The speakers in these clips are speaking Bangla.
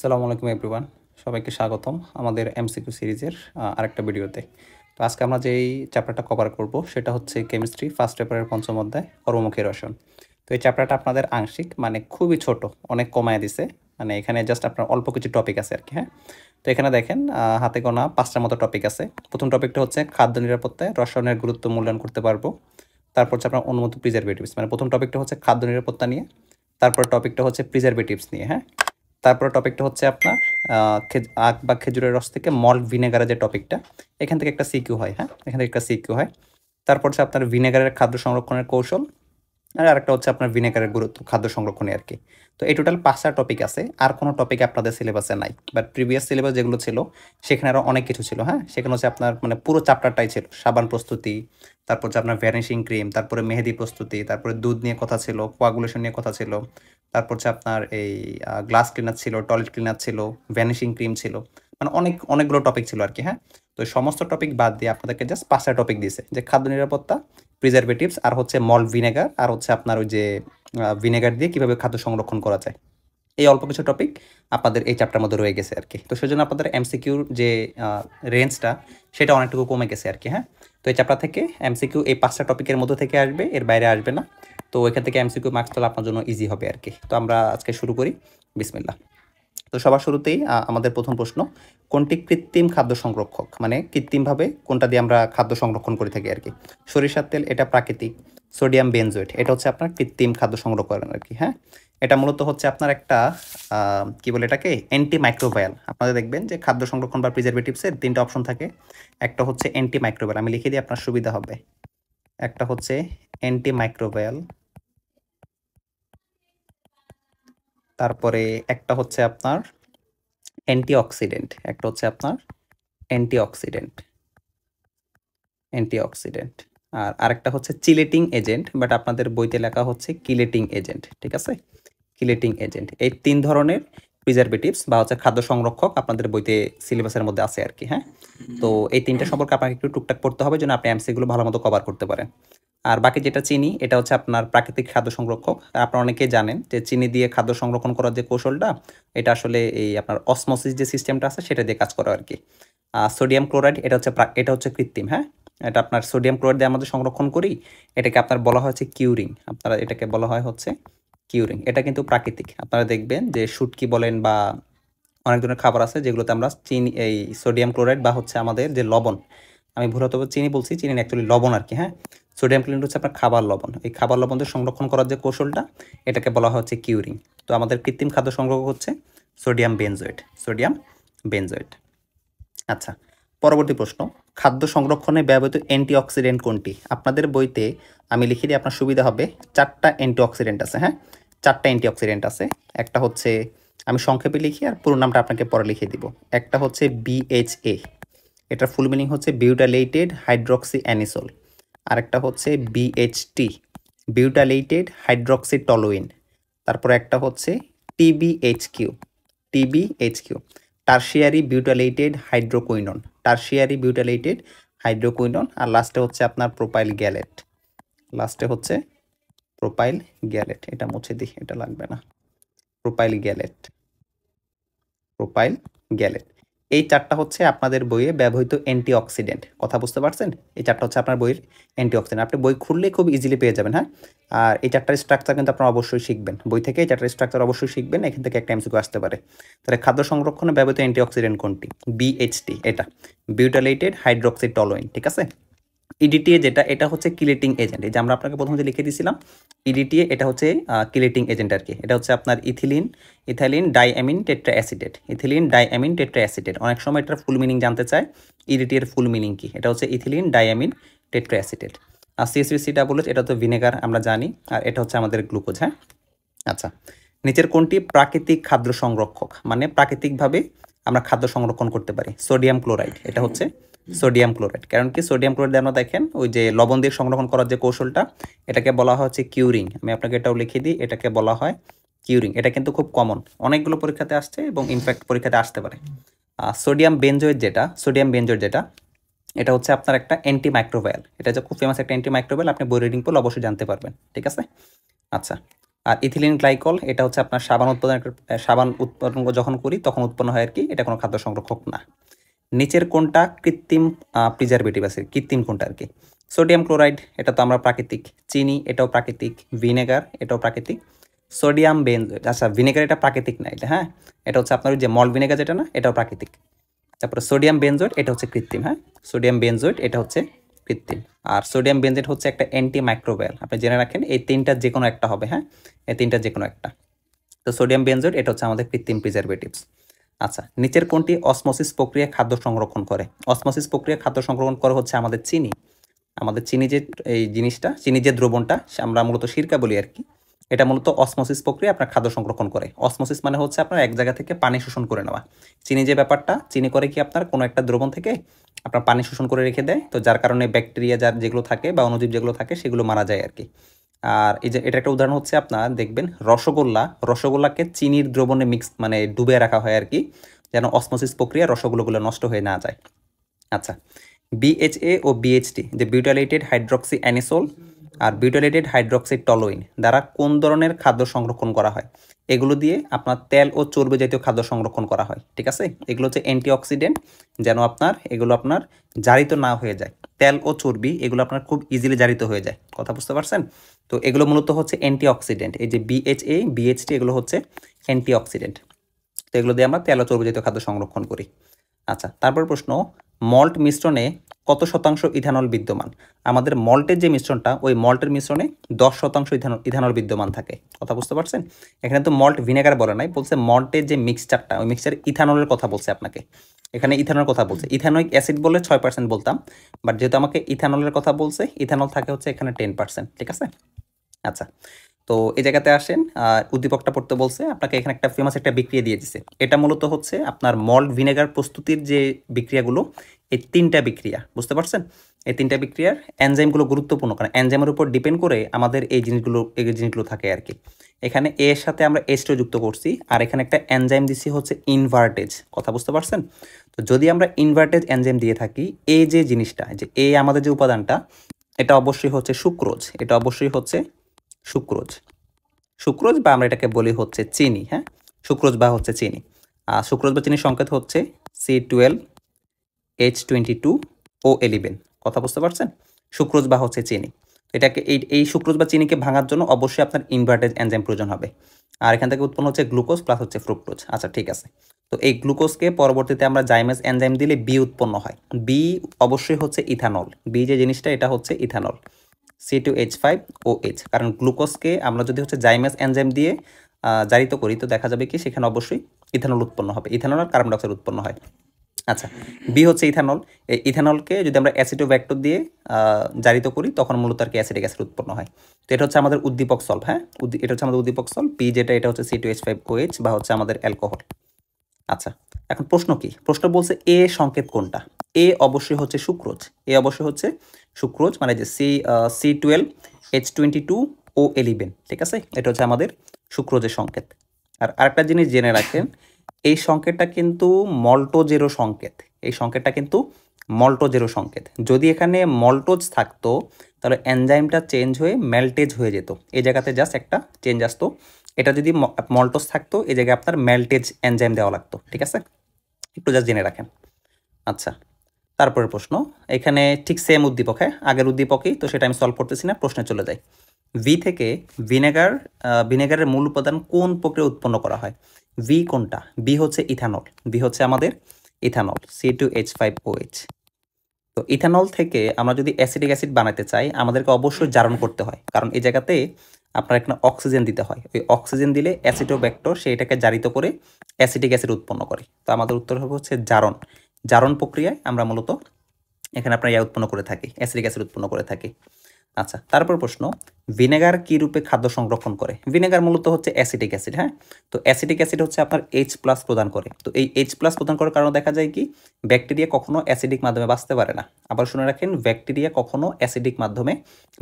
আসসালামু আলাইকুম এভরিওয়ান, সবাইকে স্বাগতম আমাদের এমসিকিউ সিরিজের আরেকটা ভিডিওতে। তো আজকে আমরা যেই চ্যাপ্টারটা কভার করব সেটা হচ্ছে কেমিস্ট্রি ফার্স্ট পেপারের পঞ্চম অধ্যায় কর্মমুখী রসায়ন। তো এই চ্যাপ্টারটা আপনাদের আংশিক মানে খুবই ছোট, অনেক কমায় দিছে, মানে এখানে জাস্ট আপনার অল্প কিছু টপিক আছে আর কি। হ্যাঁ, তো এখানে দেখেন হাতে গোনা 5টার মতো টপিক আছে। প্রথম টপিকটা হচ্ছে খাদ্য নিরাপত্তায় রসায়নের গুরুত্ব মূল্যায়ন করতে পারবো। তারপর হচ্ছে আপনার অনুমত প্রিজারভেটিভস, মানে প্রথম টপিকটা হচ্ছে খাদ্য নিরাপত্তা নিয়ে, তারপর টপিকটা হচ্ছে প্রিজারভেটিভস নিয়ে। হ্যাঁ, তারপরে টপিকটা হচ্ছে আপনার আখ বা খেজুরের রস থেকে মল্ট ভিনেগারের যে টপিকটা, এখান থেকে একটা সিকিউ হয়। হ্যাঁ, এখান থেকে একটা সিকিউ হয়। তারপর হচ্ছে আপনার ভিনেগারের খাদ্য সংরক্ষণের কৌশল, আর আরেকটা হচ্ছে আপনার ভিনেগারের গুরুত্ব খাদ্য সংরক্ষণে আর কি। তো এই টোটাল 5টা টপিক আছে, আর কোনো টপিক আপনাদের সিলেবাসে নাই, বাট প্রিভিয়াস সিলেবাস যেগুলো ছিল সেখানে আরও অনেক কিছু ছিল। হ্যাঁ, সেখানে হচ্ছে আপনার মানে পুরো চ্যাপ্টারটাই ছিল সাবান প্রস্তুতি, তারপর হচ্ছে আপনার ভ্যানিশিং ক্রিম, তারপরে মেহেদি প্রস্তুতি, তারপরে দুধ নিয়ে কথা ছিল, কোয়াগুলেশন নিয়ে কথা ছিল, তারপর হচ্ছে আপনার এই গ্লাস ক্লিনার ছিল, টয়লেট ক্লিনার ছিল, ভ্যানিশিং ক্রিম ছিল, মানে অনেকগুলো টপিক ছিল আর কি। হ্যাঁ, তো এই সমস্ত টপিক বাদ দিয়ে আপনাদেরকে জাস্ট 5টা টপিক দিয়েছে, যে খাদ্য নিরাপত্তা, প্রিজারভেটিভস, আর হচ্ছে মল্ট ভিনেগার, আর হচ্ছে আপনার ওই যে ভিনেগার দিয়ে কীভাবে খাদ্য সংরক্ষণ করা যায়। এই অল্প কিছু টপিক আপনাদের এই চ্যাপ্টার মধ্যে রয়ে গেছে আর কি। তো সেজন্য আপনাদের এমসিকিউর যে রেঞ্জটা সেটা অনেকটুকু কমে গেছে আর কি। হ্যাঁ, তো এই চ্যাপ্টার থেকে এমসিকিউ এই 5টা টপিকের মধ্যে থেকে আসবে, এর বাইরে আসবে না। তো এখান থেকে এমসিকিউ মার্কস তোলা আপনার জন্য ইজি হবে আর কি। তো আমরা আজকে শুরু করি, বিসমিল্লাহ। তো সবার শুরুতেই আমাদের প্রথম প্রশ্ন, কোনটি কৃত্রিম খাদ্য সংরক্ষক, মানে কৃত্রিমভাবে কোনটা দিয়ে আমরা খাদ্য সংরক্ষণ করে থাকি আর কি। সরিষার তেল, এটা প্রাকৃতিক। সোডিয়াম বেনজোয়েট, এটা হচ্ছে আপনার কৃত্রিম খাদ্য সংরক্ষণ আর কি। হ্যাঁ, এটা মূলত হচ্ছে আপনার একটা কি বলে এটাকে, অ্যান্টি মাইক্রোবায়াল। আপনারা দেখবেন যে খাদ্য সংরক্ষণ বা প্রিজারভেটিভসের 3টা অপশন থাকে। একটা হচ্ছে অ্যান্টি মাইক্রোবায়াল, আমি লিখে দিই আপনার সুবিধা হবে। একটা হচ্ছে অ্যান্টি মাইক্রোবায়াল, তারপরে একটা হচ্ছে আপনার অ্যান্টিঅক্সিডেন্ট, একটা হচ্ছে আপনার অ্যান্টিঅক্সিডেন্ট, আর আরেকটা হচ্ছে চিলেটিং এজেন্ট, বাট আপনাদের বইতে লেখা হচ্ছে কিলেটিং এজেন্ট। ঠিক আছে, কিলেটিং এজেন্ট। এই 3 ধরনের প্রিজারভেটিভস বা হচ্ছে খাদ্য সংরক্ষক আপনাদের বইতে সিলেবাসের মধ্যে আছে আর কি। হ্যাঁ, তো এই 3টা সম্পর্কে আপনাকে একটু টুকটাক পড়তে হবে যেন আপনি এমসিগুলো ভালো মতো কভার করতে পারেন। আর বাকি যেটা চিনি, এটা হচ্ছে আপনার প্রাকৃতিক খাদ্য সংরক্ষক। আপনারা অনেকেই জানেন যে চিনি দিয়ে খাদ্য সংরক্ষণ করার যে কৌশলটা, এটা আসলে এই আপনার অসমোসিস যে সিস্টেমটা আছে সেটা দিয়ে কাজ করা আর কি। সোডিয়াম ক্লোরাইড, এটা হচ্ছে কৃত্রিম। হ্যাঁ, এটা আপনার সোডিয়াম ক্লোরাইড দিয়ে আমাদের সংরক্ষণ করি, এটাকে আপনার বলা হচ্ছে কিউরিং, আপনারা এটাকে বলা হয় হচ্ছে কিউরিং। এটা কিন্তু প্রাকৃতিক। আপনারা দেখবেন যে শুটকি বলেন বা অনেক ধরনের খাবার আছে যেগুলোতে আমরা চিনি, এই সোডিয়াম ক্লোরাইড বা হচ্ছে আমাদের যে লবণ, আমি ভুল হয়তো চিনি বলছি, চিনি অ্যাকচুয়ালি লবণ আর কি। হ্যাঁ, সোডিয়াম ক্লোরাইড হচ্ছে আপনার খাবার লবণ, এই খাবার লবণ দিয়ে সংরক্ষণ করার যে কৌশলটা, এটাকে বলা হচ্ছে কিউরিং। তো আমাদের কৃত্রিম খাদ্য সংরক্ষক হচ্ছে সোডিয়াম বেনজোয়েট, সোডিয়াম বেনজোয়েট। আচ্ছা, পরবর্তী প্রশ্ন, খাদ্য সংরক্ষণে ব্যবহৃত অ্যান্টিঅক্সিডেন্ট কোনটি। আপনাদের বইতে আমি লিখে দিই আপনার সুবিধা হবে, 4টা অ্যান্টিঅক্সিডেন্ট আছে। হ্যাঁ, 4টা অ্যান্টিঅক্সিডেন্ট আছে। একটা হচ্ছে, আমি সংক্ষেপে লিখি আর পুরো নামটা আপনাকে পরে লিখে দিব। একটা হচ্ছে বিএইচএ, এটার ফুল মিনিং হচ্ছে বিউটালেটেড হাইড্রক্সি অ্যানিসোল। আরেকটা হচ্ছে বিএইচটি, বিউটালেটেড হাইড্রক্সি টলোইন। তারপরে একটা হচ্ছে টিবিএইচকিউ, টিবিএইচকিউ, টার্শিয়ারি বিউটালেটেড হাইড্রোকুইনন, টার্শিয়ারি বিউটালেটেড হাইড্রোকুইনন। আর লাস্টে হচ্ছে আপনার প্রোপাইল গ্যালেট, লাস্টে হচ্ছে প্রোপাইল গ্যালেট। এটা মুছে দিই, এটা লাগবে না। Propyl gallate, propyl gallate. এই 4টা হচ্ছে আপনাদের বইয়ে ব্যবহৃত অ্যান্টিঅক্সিডেন্ট। কথা বুঝতে পারছেন? এই 4টা হচ্ছে আপনার বইয়ের অ্যান্টিঅক্সিডেন্ট। আপনি বই খুললে খুব ইজিলি পেয়ে যাবেন। হ্যাঁ, আর এই 4টার স্ট্রাকচার কিন্তু আপনারা অবশ্যই শিখবেন, বই থেকে এই 4টার স্ট্রাকচার অবশ্যই শিখবেন, এখান থেকে একটা এমসিকিউ আসতে পারে। তাহলে খাদ্য সংরক্ষণে ব্যবহৃত অ্যান্টিঅক্সিডেন্ট কোনটি? বিএইচটি, এটা বিউটালেটেড হাইড্রক্সি টলোইন। ঠিক আছে, ইডিটিএ যেটা, এটা হচ্ছে কিলেটিং এজেন্ট। এই যে আমরা আপনাকে প্রথমে যে লিখে দিয়েছিলাম ইডিটিএ, এটা হচ্ছে কিলেটিং এজেন্ট আর কি। এটা হচ্ছে আপনার ethylene diamine tetra acetate, ethylene diamine tetra acetate. অনেক সময় এটার ফুল মিনিং জানতে চায়, ইডিটি এর ফুল মিনিং কি, এটা হচ্ছে ইথিলিন ডাইঅ্যামিন টেট্রা অ্যাসিটেট। আর সিএসভিসিটা বলে, এটা তো ভিনেগার আমরা জানি, আর এটা হচ্ছে আমাদের গ্লুকোজ। হ্যাঁ, আচ্ছা, নিচের কোনটি প্রাকৃতিক খাদ্য সংরক্ষক, মানে প্রাকৃতিকভাবে আমরা খাদ্য সংরক্ষণ করতে পারি। সোডিয়াম ক্লোরাইড, এটা হচ্ছে সোডিয়াম ক্লোরাইড। কারণ কি, সোডিয়াম ক্লোরাইড আমরা দেখেন ওই যে লবণ দিয়ে সংরক্ষণ করার যে কৌশলটা, এটাকে বলা হয় হচ্ছে কিউরিং। আমি আপনাকে এটাও লিখে দিই, এটাকে বলা হয় কিউরিং। এটা কিন্তু খুব কমন, অনেকগুলো পরীক্ষাতে আসছে এবং ইনফ্যাক্ট পরীক্ষাতে আসতে পারে। সোডিয়াম বেনজোয়েট যেটা, এটা হচ্ছে আপনার একটা অ্যান্টি মাইক্রোবায়াল। এটা হচ্ছে খুব ফেমাস একটা অ্যান্টি মাইক্রোবায়াল, আপনি বই রিডিং করলে অবশ্যই জানতে পারবেন। ঠিক আছে, আচ্ছা, আর ইথিলিন গ্লাইকল এটা হচ্ছে আপনার সাবান উৎপাদন যখন করি তখন উৎপন্ন হয় আর কি, এটা কোনো খাদ্য সংরক্ষক না। নিচের কোনটা কৃত্রিম প্রিজারভেটিভ আছে, কৃত্রিম কোনটা আর কি? সোডিয়াম ক্লোরাইড এটা তো আমরা প্রাকৃতিক, চিনি এটাও প্রাকৃতিক, ভিনেগার এটাও প্রাকৃতিক, সোডিয়াম বেনজোয়েট, আচ্ছা ভিনেগার এটা প্রাকৃতিক না, এটা হ্যাঁ, এটা হচ্ছে আপনার ওই যে মল্ট ভিনেগার যেটা না, এটাও প্রাকৃতিক। তারপরে সোডিয়াম বেনজোয়েট এটা হচ্ছে কৃত্রিম, হ্যাঁ সোডিয়াম বেনজোয়েট এটা হচ্ছে কৃত্রিম। আর সোডিয়াম বেনজোয়েট হচ্ছে একটা অ্যান্টি মাইক্রোবিয়াল, আপনি জেনে রাখেন এই তিনটার যে কোনো একটা হবে, হ্যাঁ এই তিনটার যে কোনো একটা। তো সোডিয়াম বেনজোয়েট এটা হচ্ছে আমাদের কৃত্রিম প্রিজারভেটিভস। আচ্ছা, নিচের কোনটি অসমোসিস প্রক্রিয়া খাদ্য সংরক্ষণ করে? অসমোসিস প্রক্রিয়া খাদ্য সংরক্ষণ করে হচ্ছে আমাদের চিনি। আমাদের চিনি যে এই জিনিসটা, চিনি যে দ্রবণটা আমরা মূলত সিরকা বলি আর কি, এটা মূলত অসমোসিস প্রক্রিয়া আপনার খাদ্য সংরক্ষণ করে। অসমোসিস মানে হচ্ছে আপনার এক জায়গা থেকে পানি শোষণ করে নেওয়া। চিনি যে ব্যাপারটা, চিনি করে কি আপনার কোনো একটা দ্রবণ থেকে আপনার পানি শোষণ করে রেখে দেয়, তো যার কারণে ব্যাকটেরিয়া যার যেগুলো থাকে বা অণুজীব যেগুলো থাকে সেগুলো মারা যায় আর কি। আর এই যে এটা একটা উদাহরণ হচ্ছে আপনার দেখবেন রসগোল্লাকে চিনির দ্রবণে মানে ডুবে রাখা হয় আর কি, যেন অসমোসিস প্রক্রিয়া রসগোল্লাগুলো নষ্ট হয়ে না যায়। আচ্ছা, বিএইচএ ও বিএইচটি যে বিউটাইলেটেড হাইড্রক্সি অ্যানিসোল আর বিউটাইলেটেড হাইড্রক্সি টলোইন দ্বারা কোন ধরনের খাদ্য সংরক্ষণ করা হয়? এগুলো দিয়ে আপনার তেল ও চর্বি জাতীয় খাদ্য সংরক্ষণ করা হয়, ঠিক আছে? এগুলো হচ্ছে অ্যান্টিঅক্সিডেন্ট, যেন এগুলো আপনার জারিত না হয়ে যায়। তেল ও চর্বি এগুলো আপনার খুব ইজিলি জারিত হয়ে যায়, কথা বুঝতে পারছেন? তো এগুলো মূলত হচ্ছে অ্যান্টিঅক্সিডেন্ট, এই যে বিএইচএ বিএইচটি এগুলো হচ্ছে অ্যান্টিঅক্সিডেন্ট। তো এগুলো দিয়ে আমরা তেল ও চর্বি জাতীয় খাদ্য সংরক্ষণ করি। আচ্ছা, তারপর প্রশ্ন, মল্ট মিশ্রণে কত শতাংশ ইথানল বিদ্যমান? আমাদের মল্টের যে মিশ্রণটা, ওই মল্টের মিশ্রণে 10% ইথানল বিদ্যমান থাকে, কথা বুঝতে পারছেন? এখানে তো মল্ট ভিনেগার বলে নাই, বলছে মল্টের যে মিক্সচারটা, ওই মিক্সচার ইথানলের কথা বলছে আপনাকে, এখানে ইথানলের কথা বলছে। ইথানোয়িক অ্যাসিড বললে 6% বলতাম, বাট যেহেতু আমাকে ইথানলের কথা বলছে, ইথানল থাকে হচ্ছে এখানে 10%, ঠিক আছে? আচ্ছা, তো এই জায়গাতে আসেন, উদ্দীপকটা পড়তে বলছে আপনাকে, এখানে একটা ফেমাস একটা বিক্রিয়া দিয়ে দিছে। এটা মূলত হচ্ছে আপনার মল্ট ভিনেগার প্রস্তুতির যে বিক্রিয়াগুলো, এই তিনটা বিক্রিয়া, বুঝতে পারছেন? এই তিনটা বিক্রিয়ার এনজাইমগুলো গুরুত্বপূর্ণ, কারণ এনজাইমের উপর ডিপেন্ড করে আমাদের এই জিনিসগুলো থাকে আর কি। এখানে এ এর সাথে আমরা H2 যুক্ত করছি, আর এখানে একটা এনজাইম দিছি হচ্ছে ইনভার্টেজ, কথা বুঝতে পারছেন? তো যদি আমরা ইনভার্টেজ এনজাইম দিয়ে থাকি, এই যে জিনিসটা, যে এ আমাদের যে উপাদানটা, এটা অবশ্যই হচ্ছে সুক্রোজ, এটা অবশ্যই হচ্ছে সুক্রোজ, সুক্রোজ বা আমরা এটাকে বলি হচ্ছে চিনি, হ্যাঁ সুক্রোজ বা হচ্ছে চিনি। আর সুক্রোজ বা চিনির সংকেত হচ্ছে C12H22O11, কথা বুঝতে পারছেন? সুক্রোজ বা হচ্ছে চিনি। এটাকে এই সুক্রোজ বা চিনিকে ভাঙার জন্য অবশ্যই আপনার ইনভার্টেজ এনজাইম প্রয়োজন হবে। আর এখান থেকে উৎপন্ন হচ্ছে গ্লুকোজ প্লাস হচ্ছে ফ্রুক্টোজ। আচ্ছা ঠিক আছে, তো এই গ্লুকোজকে পরবর্তীতে আমরা জাইমেজ এনজাইম দিলে বি উৎপন্ন হয়। বি অবশ্যই হচ্ছে ইথানল, বি যে জিনিসটা এটা হচ্ছে ইথানল, C2H5OH। কারণ গ্লুকোজকে আমরা যদি হচ্ছে জাইমেজ এনজাইম দিয়ে জারিত করি, তো দেখা যাবে কি সেখানে অবশ্যই ইথানল উৎপন্ন হবে, ইথানল আর কার্বন ডাইঅক্সাইড উৎপন্ন হয়। আচ্ছা, বি হচ্ছে ইথানল, এই ইথানলকে যদি আমরা অ্যাসিটোব্যাক্টর দিয়ে জারিত করি, তখন মূলত আর কি অ্যাসিটিক অ্যাসিড উৎপন্ন হয়। তো এটা হচ্ছে আমাদের উদ্দীপক সল্ভ, হ্যাঁ এটা হচ্ছে আমাদের উদ্দীপক সল্ভ। পি যেটা, এটা হচ্ছে C2H5OH বা হচ্ছে আমাদের অ্যালকোহল। আচ্ছা, এখন প্রশ্ন কি? প্রশ্ন বলছে এ সংকেত কোনটা? এ অবশ্যই হচ্ছে সুক্রোজ, এ অবশ্যই হচ্ছে সুক্রোজ, মানে যে C12H22O11, ঠিক আছে? এটা হচ্ছে আমাদের সুক্রোজের সংকেত। আর আরেকটা জিনিস জেনে রাখেন, এই সংকেতটা কিন্তু মল্টোজেরও সংকেত, এই সংকেতটা কিন্তু মল্টোজেরো সংকেত। যদি এখানে মল্টোজ থাকতো, তাহলে এনজাইমটা চেঞ্জ হয়ে মেল্টেজ হয়ে যেত, এই জায়গাতে জাস্ট একটা চেঞ্জ আসতো। এটা যদি মল্টোজ থাকতো, এই জায়গায় আপনার মেল্টেজ এনজাইম দেওয়া লাগতো, ঠিক আছে? একটু জাস্ট জেনে রাখেন। আচ্ছা, তারপরে প্রশ্ন, এখানে ঠিক সেম উদ্দীপক, হ্যাঁ আগের উদ্দীপকই, তো সেটা আমি সলভ করতেছি না, প্রশ্নে চলে যাই। ভি থেকে ভিনেগারের মূল উপাদান কোন প্রক্রিয়া উৎপন্ন করা হয়? ভি কোনটা? বি হচ্ছে ইথানল, বি হচ্ছে আমাদের ইথানল, C2H5OH। তো ইথানল থেকে আমরা যদি অ্যাসিটিক অ্যাসিড বানাতে চাই, আমাদেরকে অবশ্যই জারণ করতে হয়, কারণ এই জায়গাতে আপনার এখানে অক্সিজেন দিতে হয়। ওই অক্সিজেন দিলে অ্যাসিটোব্যাক্টর সেটাকে জারিত করে অ্যাসিটিক অ্যাসিড উৎপন্ন করে। তো আমাদের উত্তর হবে হচ্ছে জারণ। জারণ প্রক্রিয়ায় আমরা মূলত এখানে আপনার উৎপন্ন করে থাকি, অ্যাসিটিক অ্যাসিড উৎপন্ন করে থাকি। আচ্ছা, তারপর প্রশ্ন, ভিনেগার কি রূপে খাদ্য সংরক্ষণ করে? ভিনেগার মূলত হচ্ছে অ্যাসিটিক অ্যাসিড, হ্যাঁ তো অ্যাসিটিক অ্যাসিড হচ্ছে আপনার H+ প্রদান করে। তো এই H+ প্রদান করার কারণে দেখা যায় কি, ব্যাকটেরিয়া কখনো অ্যাসিডিক মাধ্যমে বাঁচতে পারে না। আবার শুনে রাখেন, ব্যাকটেরিয়া কখনো অ্যাসিডিক মাধ্যমে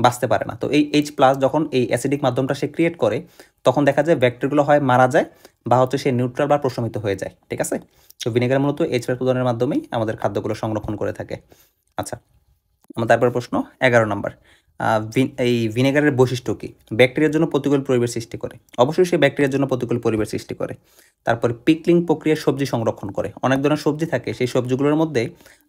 বাঁচতে পারে না। তো এই H+ যখন এই অ্যাসিডিক মাধ্যমটা সে ক্রিয়েট করে, তখন দেখা যায় ব্যাকটেরিয়াগুলো হয় মারা যায়, বা হচ্ছে সে নিউট্রাল বা প্রশমিত হয়ে যায়, ঠিক আছে? তো ভিনেগার মূলত H+ প্রদানের মাধ্যমেই আমাদের খাদ্যগুলো সংরক্ষণ করে থাকে। আচ্ছা, আমার তারপর প্রশ্ন 11 নম্বর, এই ভিনেগারের বৈশিষ্ট্য কী? ব্যাকটেরিয়ার জন্য প্রতিকূল পরিবেশ সৃষ্টি করে, অবশ্যই সে ব্যাকটেরিয়ার জন্য প্রতিকূল পরিবেশ সৃষ্টি করে। তারপর পিকলিং প্রক্রিয়ায় সবজি সংরক্ষণ করে, অনেক ধরনের সবজি থাকে, সেই সবজিগুলোর মধ্যে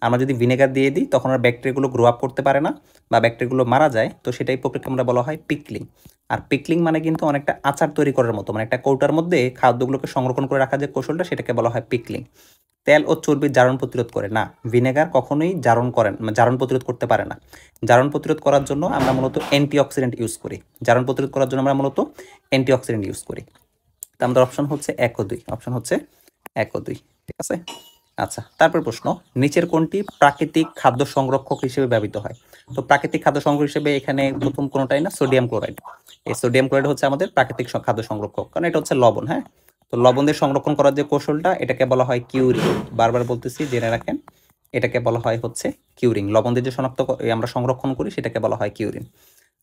আমরা যদি ভিনেগার দিয়ে দিই তখন আর ব্যাকটেরিয়াগুলো গ্রো আপ করতে পারে না বা ব্যাকটেরিয়াগুলো মারা যায়, তো সেটাই প্রক্রিয়াকে আমরা বলা হয় পিকলিং। আর পিকলিং মানে কিন্তু অনেকটা আচার তৈরি করার মতো, মানে একটা কৌটার মধ্যে খাদ্যগুলোকে সংরক্ষণ করে রাখার যে কৌশলটা, সেটাকে বলা হয় পিকলিং। তেল ও চর্বির জারণ প্রতিরোধ করে না, ভিনেগার কখনোই জারণ করেন, জারণ প্রতিরোধ করতে পারে না। জারণ প্রতিরোধ করার জন্য আমরা মূলত অ্যান্টিঅক্সিডেন্ট ইউজ করি, জারণ প্রতিরোধ করার জন্য আমরা মূলত অ্যান্টিঅক্সিডেন্ট ইউজ করি। তো আমাদের অপশন হচ্ছে 1 ও 2, অপশন হচ্ছে 1 ও 2, ঠিক আছে। আচ্ছা, তারপর প্রশ্ন, নিচের কোনটি প্রাকৃতিক খাদ্য সংরক্ষক হিসেবে ব্যবহৃত হয়? তো প্রাকৃতিক খাদ্য সংরক্ষক হিসেবে এখানে প্রথম কোনোটাই না, সোডিয়াম ক্লোরাইড। এই সোডিয়াম ক্লোরাইড হচ্ছে আমাদের প্রাকৃতিক খাদ্য সংরক্ষক, কারণ এটা হচ্ছে লবণ। হ্যাঁ, তো লবণ দিয়ে সংরক্ষণ করার যে কৌশলটা, এটাকে বলা হয় কিউরিং। বারবার বলতেছি, জেনে রাখেন, এটাকে বলা হয় হচ্ছে কিউরিং। লবণ দিয়ে যে আমরা সংরক্ষণ করি, সেটাকে বলা হয় কিউরিং।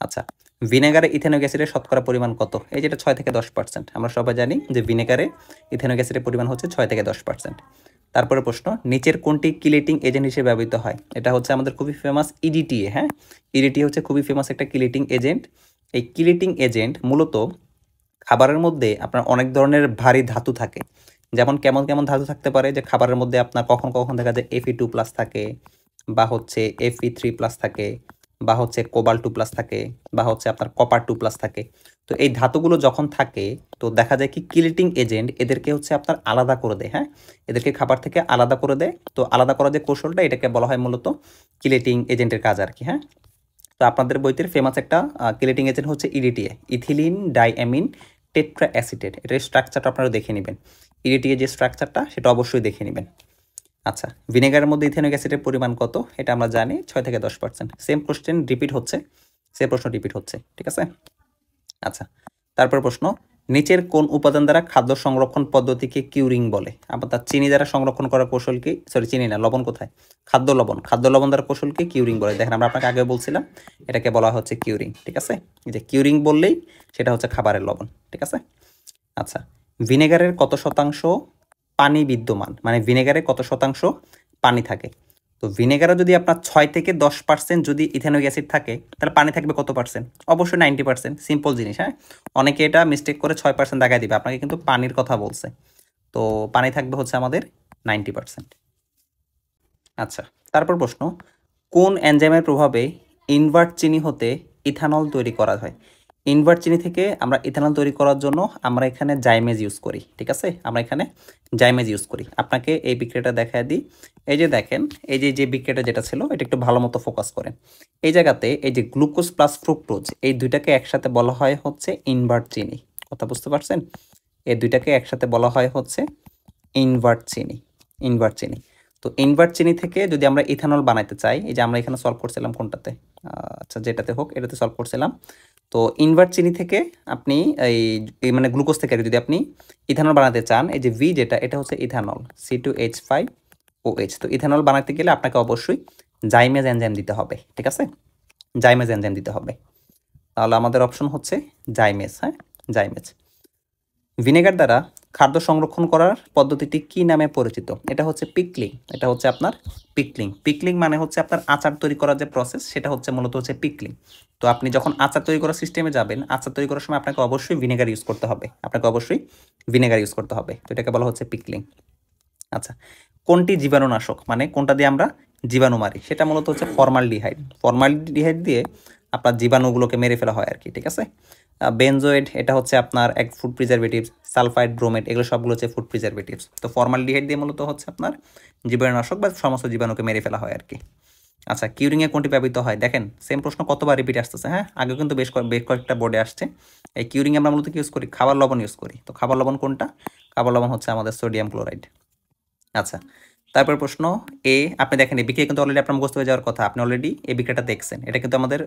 আচ্ছা, ভিনেগারে ইথেনিক অ্যাসিডের শতকরা পরিমাণ কত? এই যেটা 6 থেকে 10%। আমরা সবাই জানি যে ভিনেগারে ইথেনিক অ্যাসিডের পরিমাণ হচ্ছে 6 থেকে 10%। তারপরে প্রশ্ন, নিচের কোনটি কিলেটিং এজেন্ট হিসেবে ব্যবহৃত হয়? এটা হচ্ছে আমাদের খুবই ফেমাস ইডিটিএ। হ্যাঁ, ইডিটিএ হচ্ছে খুবই ফেমাস একটা কিলেটিং এজেন্ট। এই কিলেটিং এজেন্ট মূলত খাবারের মধ্যে আপনার অনেক ধরনের ভারী ধাতু থাকে। যেমন কেমন কেমন ধাতু থাকতে পারে, যে খাবারের মধ্যে আপনার কখন কখন দেখা যায় Fe2+ থাকে, বা হচ্ছে Fe3+ থাকে, বা হচ্ছে Cobalt2+ থাকে, বা হচ্ছে আপনার Copper2+ থাকে। তো এই ধাতুগুলো যখন থাকে, তো দেখা যায় কি কিলেটিং এজেন্ট এদেরকে হচ্ছে আপনার আলাদা করে দেয়। হ্যাঁ, এদেরকে খাবার থেকে আলাদা করে দেয়। তো আলাদা করার যে কৌশলটা, এটাকে বলা হয় মূলত কিলেটিং এজেন্টের কাজ আর কি। হ্যাঁ, তো আপনাদের বইতে ফেমাস একটা কিলেটিং এজেন্ট হচ্ছে EDTA, ethylene diamine tetra acetate. এটার স্ট্রাকচারটা আপনারা দেখে নেবেন, ইডিটিএ যে স্ট্রাকচারটা, সেটা অবশ্যই দেখে নেবেন। আচ্ছা, ভিনেগারের মধ্যে ইথেনিক অ্যাসিডের পরিমাণ কত? এটা আমরা জানি 6 থেকে 10%। সেম কোশ্চেন রিপিট হচ্ছে, সেম প্রশ্ন রিপিট হচ্ছে, ঠিক আছে। আচ্ছা, তারপর প্রশ্ন, নিচের কোন উপাদান দ্বারা খাদ্য সংরক্ষণ পদ্ধতিকে কিউরিং বলে? আবার তার চিনি দ্বারা সংরক্ষণ করার কৌশলকে, সরি চিনি না, লবণ কোথায়, খাদ্য লবণ, খাদ্য লবণ দ্বারা কৌশলকে কিউরিং বলে। দেখেন, আমরা আপনাকে আগে বলছিলাম এটাকে বলা হচ্ছে কিউরিং, ঠিক আছে। এই যে কিউরিং বললেই সেটা হচ্ছে খাবারের লবণ, ঠিক আছে। আচ্ছা, ভিনেগারের কত শতাংশ পানি বিদ্যমান, মানে ভিনেগারে কত শতাংশ পানি থাকে? তো ভিনেগারে যদি আপনার 6 থেকে 10% যদি ইথেনিক অ্যাসিড থাকে, তাহলে পানি থাকবে কত পার্সেন্ট? অবশ্যই 90%। সিম্পল জিনিস। হ্যাঁ, অনেকে এটা মিস্টেক করে 6% দেখায় দিবে, আপনাকে কিন্তু পানির কথা বলছে। তো পানি থাকবে হচ্ছে আমাদের 90%। আচ্ছা, তারপর প্রশ্ন, কোন এনজাইমের প্রভাবে ইনভার্ট চিনি হতে ইথানল তৈরি করা হয়? ইনভার্ট চিনি থেকে আমরা ইথানল তৈরি করার জন্য আমরা এখানে জাইমেজ ইউজ করি, ঠিক আছে। আমরা এখানে জাইমেজ ইউজ করি। আপনাকে এই বিক্রিয়াটা দেখায় দিই। এই যে দেখেন, এই যে বিক্রিয়াটা যেটা ছিল, এটা একটু ভালো মতো ফোকাস করেন। এই জায়গাতে এই যে গ্লুকোজ প্লাস ফ্রুক্টোজ, এই দুইটাকে একসাথে বলা হয় হচ্ছে ইনভার্ট চিনি। কথা বুঝতে পারছেন? এই দুইটাকে একসাথে বলা হয় হচ্ছে ইনভার্ট চিনি, ইনভার্ট চিনি। তো ইনভার্ট চিনি থেকে যদি আমরা ইথানল বানাইতে চাই, এই যে আমরা এখানে সলভ করছিলাম কোনটাতে, আচ্ছা যেটাতে হোক, এটাতে সলভ করছিলাম। তো ইনভার্ট চিনি থেকে আপনি এই মানে গ্লুকোজ থেকে যদি আপনি ইথানল বানাতে চান, এই যে ভি যেটা, এটা হচ্ছে ইথানল, C2H5OH। তো ইথানল বানাতে গেলে আপনাকে অবশ্যই জাইমেজ এনজাইম দিতে হবে, ঠিক আছে। জাইমেজ এনজাইম দিতে হবে। তাহলে আমাদের অপশন হচ্ছে জাইমেজ। হ্যাঁ, জাইমেজ। ভিনেগার দ্বারা খাদ্য সংরক্ষণ করার পদ্ধতিটি কি নামে পরিচিত? এটা হচ্ছে পিকলিং। এটা হচ্ছে আপনার পিকলিং। পিকলিং মানে হচ্ছে আপনার আচার তৈরি করার যে প্রসেস, সেটা হচ্ছে মূলত হচ্ছে পিকলিং। তো আপনি যখন আচার তৈরি করার সিস্টেমে যাবেন, আচার তৈরি করার সময় আপনাকে অবশ্যই ভিনেগার ইউজ করতে হবে, আপনাকে অবশ্যই ভিনেগার ইউজ করতে হবে। তো এটাকে বলা হচ্ছে পিকলিং। আচ্ছা, কোনটি জীবাণুনাশক, মানে কোনটা দিয়ে আমরা জীবাণু মারি? সেটা মূলত হচ্ছে ফর্মালডিহাইড। ফর্মালডিহাইড দিয়ে আপনার জীবাণুগুলোকে মেরে ফেলা হয় আর কি, ঠিক আছে। বেনজোয়েড, এটা হচ্ছে আপনার এক ফুড প্রিজারভেটিভস। সালফাইড, ব্রোমেড, এগুলো সবগুলো হচ্ছে ফুড প্রিজারভেটিভস। তো ফর্মালডিহাইড দিয়ে মূলত হচ্ছে আপনার জীবাণুনাশক বা সমস্ত জীবাণুকে মেরে ফেলা হয় আর কি। আচ্ছা, কিউরিংয়ে কোনটি ব্যবহৃত হয়? দেখেন, সেম প্রশ্ন কতবার রিপিট আসতেছে। হ্যাঁ, আগে কিন্তু বেশ কয়েকটা বোর্ডে আসছে। এই কিউরিং আমরা মূলত ইউজ করি, খাবার লবণ ইউজ করি। তো খাবার লবণ কোনটা? খাবার লবণ হচ্ছে আমাদের সোডিয়াম ক্লোরাইড। আচ্ছা, তারপর প্রশ্ন এ, আপনি দেখেন এই বিক্রিয়া কিন্তু অলরেডি আপনার মুখস্থ হয়ে যাওয়ার কথা, আপনি অলরেডি এই বিক্রিয়াটা দেখছেন। এটা কিন্তু আমাদের